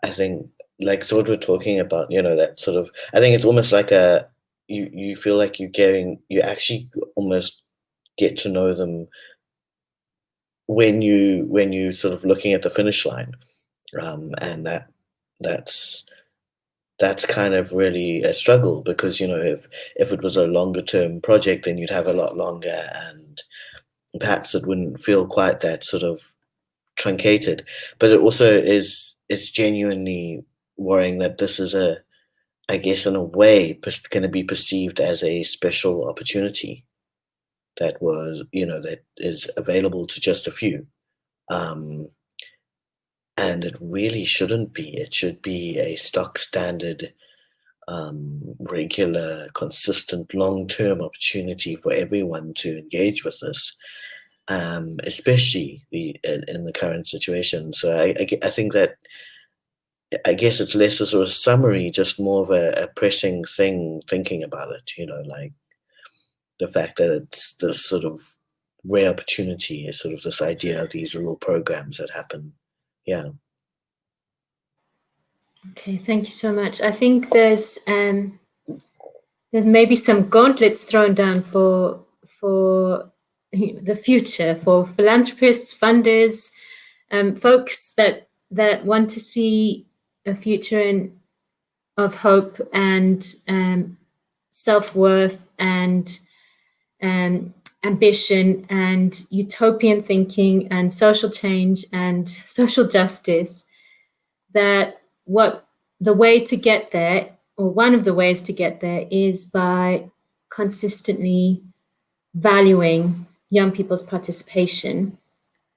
think like Zodwa talking about, that sort of, I think it's almost like you feel like you actually almost get to know them when you sort of looking at the finish line. And that's kind of really a struggle, because, if it was a longer term project, then you'd have a lot longer, and perhaps it wouldn't feel quite that sort of truncated. But it also it's genuinely worrying that this is I guess in a way going to be perceived as a special opportunity that was, that is available to just a few. And it really shouldn't be. It should be a stock standard, regular, consistent, long-term opportunity for everyone to engage with this, especially in the current situation. So I think that, I guess it's less a sort of summary, just more of a pressing thing, thinking about it, like the fact that it's this sort of rare opportunity, is sort of this idea of these little programs that happen. Yeah. Okay, thank you so much. I think there's maybe some gauntlets thrown down for the future, for philanthropists, funders, folks that want to see a future of hope and self-worth and ambition and utopian thinking and social change and social justice, that the way to get there, or one of the ways to get there, is by consistently valuing young people's participation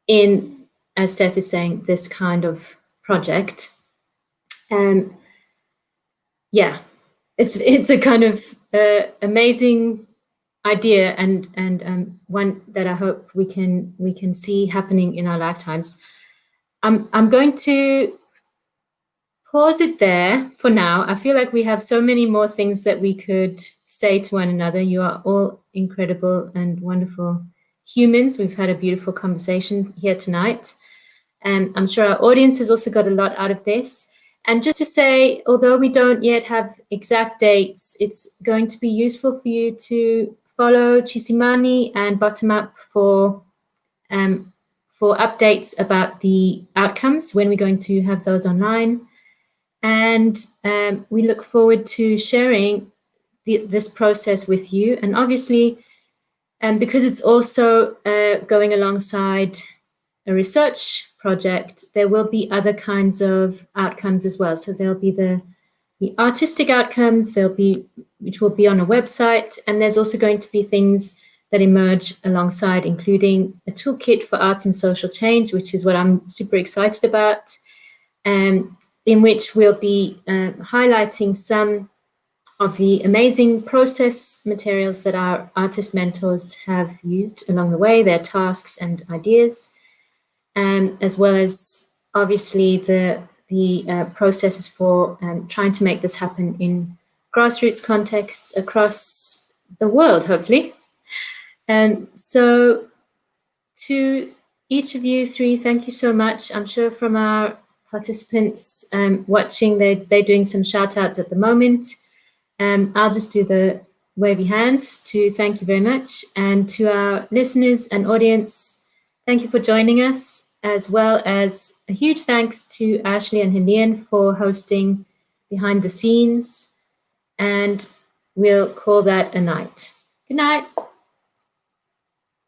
in, as Seth is saying, this kind of project. Yeah, it's a kind of amazing idea, and one that I hope we can see happening in our lifetimes. I'm going to pause it there for now. I feel like we have so many more things that we could say to one another. You are all incredible and wonderful humans. We've had a beautiful conversation here tonight, and I'm sure our audience has also got a lot out of this. And just to say, although we don't yet have exact dates, it's going to be useful for you to follow Tshisimani and Bottom Up for updates about the outcomes, when we're going to have those online. And we look forward to sharing this process with you. And obviously, because it's also going alongside a research project, there will be other kinds of outcomes as well. So there'll be the artistic outcomes, which will be on a website, and there's also going to be things that emerge alongside, including a toolkit for arts and social change, which is what I'm super excited about, in which we'll be highlighting some of the amazing process materials that our artist mentors have used along the way, their tasks and ideas, as well as obviously the processes for trying to make this happen in grassroots contexts across the world, hopefully. So to each of you three, thank you so much. I'm sure from our participants watching, they're doing some shout outs at the moment. I'll just do the wave your hands to thank you very much. And to our listeners and audience, thank you for joining us, as well as a huge thanks to Ashley and Helene for hosting behind the scenes. And we'll call that a night. Good night.